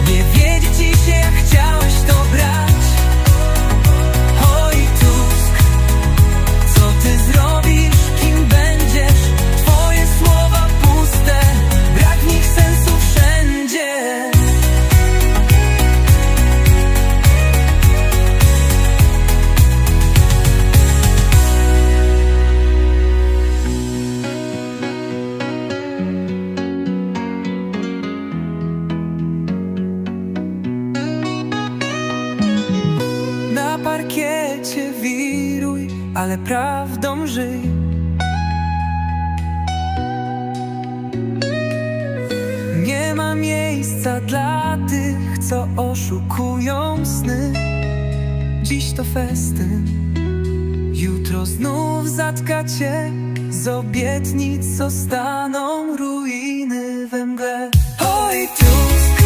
[SPEAKER 2] Nie wiedzie ci się, jak chciałeś to brać. Oj Tusk, co ty zrobisz, kim będziesz? Twoje słowa puste, brak w nich sensu wszędzie. Na parkiecie wiruj, ale prawdą żyj. Nie ma miejsca dla tych, co oszukują sny. Dziś to festyn, jutro znów zatka cię. Z obietnic zostaną ruiny we mgle. Oj Tusk,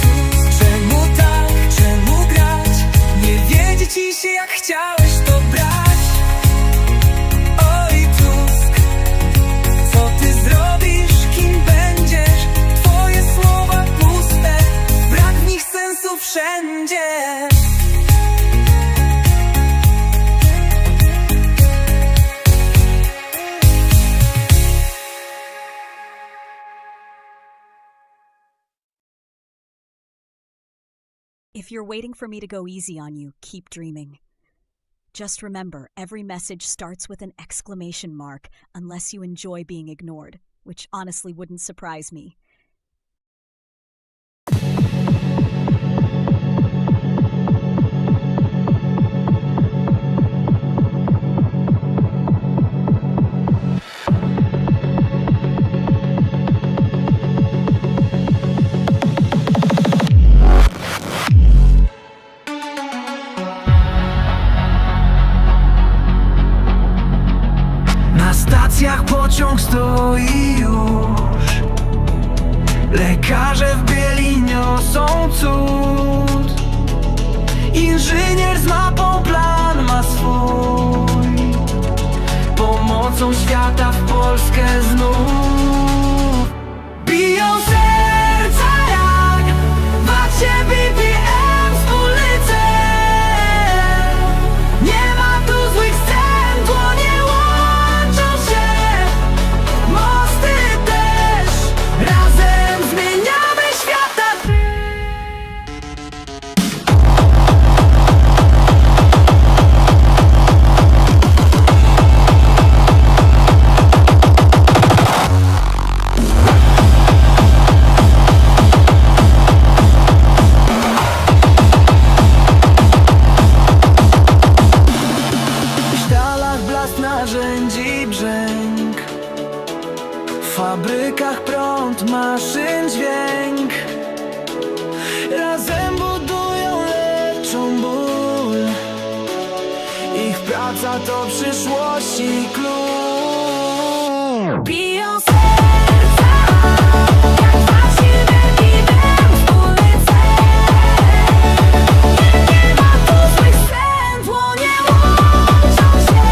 [SPEAKER 2] Tusk, czemu tak, czemu grać? Nie wiedzie ci się, jak chciałeś to brać. Oj Tusk, co ty zrobisz, kim będziesz? Twoje słowa puste, brak w nich sensu wszędzie.
[SPEAKER 1] If you're waiting for me to go easy on you, keep dreaming. Just remember, every message starts with an exclamation mark, unless you enjoy being ignored, which honestly wouldn't surprise me.
[SPEAKER 2] Na stacjach pociąg stoi już. Lekarze w bieli niosą cud. Inżynier z mapą plan ma swój. Pomocą świata w Polskę znów. Biją serca jak macie BPM wspólny cel. Nie ma tu złych scen, dłonie łączą się. Mosty też, razem zmieniamy świata. W sztalach blask narzędzi brzęk, w fabrykach prąd, maszyn dźwięk. Razem budują, leczą ból. Ich praca to przyszłości klucz. Biją serca jak właściwe BPM wspólny cel. Nie ma tu złych scen, dłonie łączą się.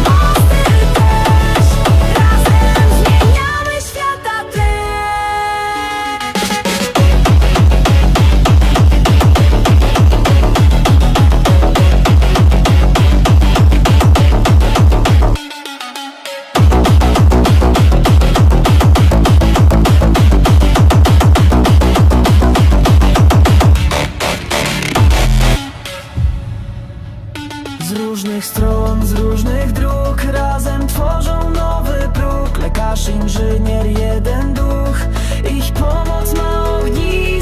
[SPEAKER 2] Mosty też, razem zmieniamy świata tlen. Z różnych stron, z różnych dróg, razem tworzą nowy próg. Lekarz, inżynier, jeden duch. Ich pomoc ma ognisko.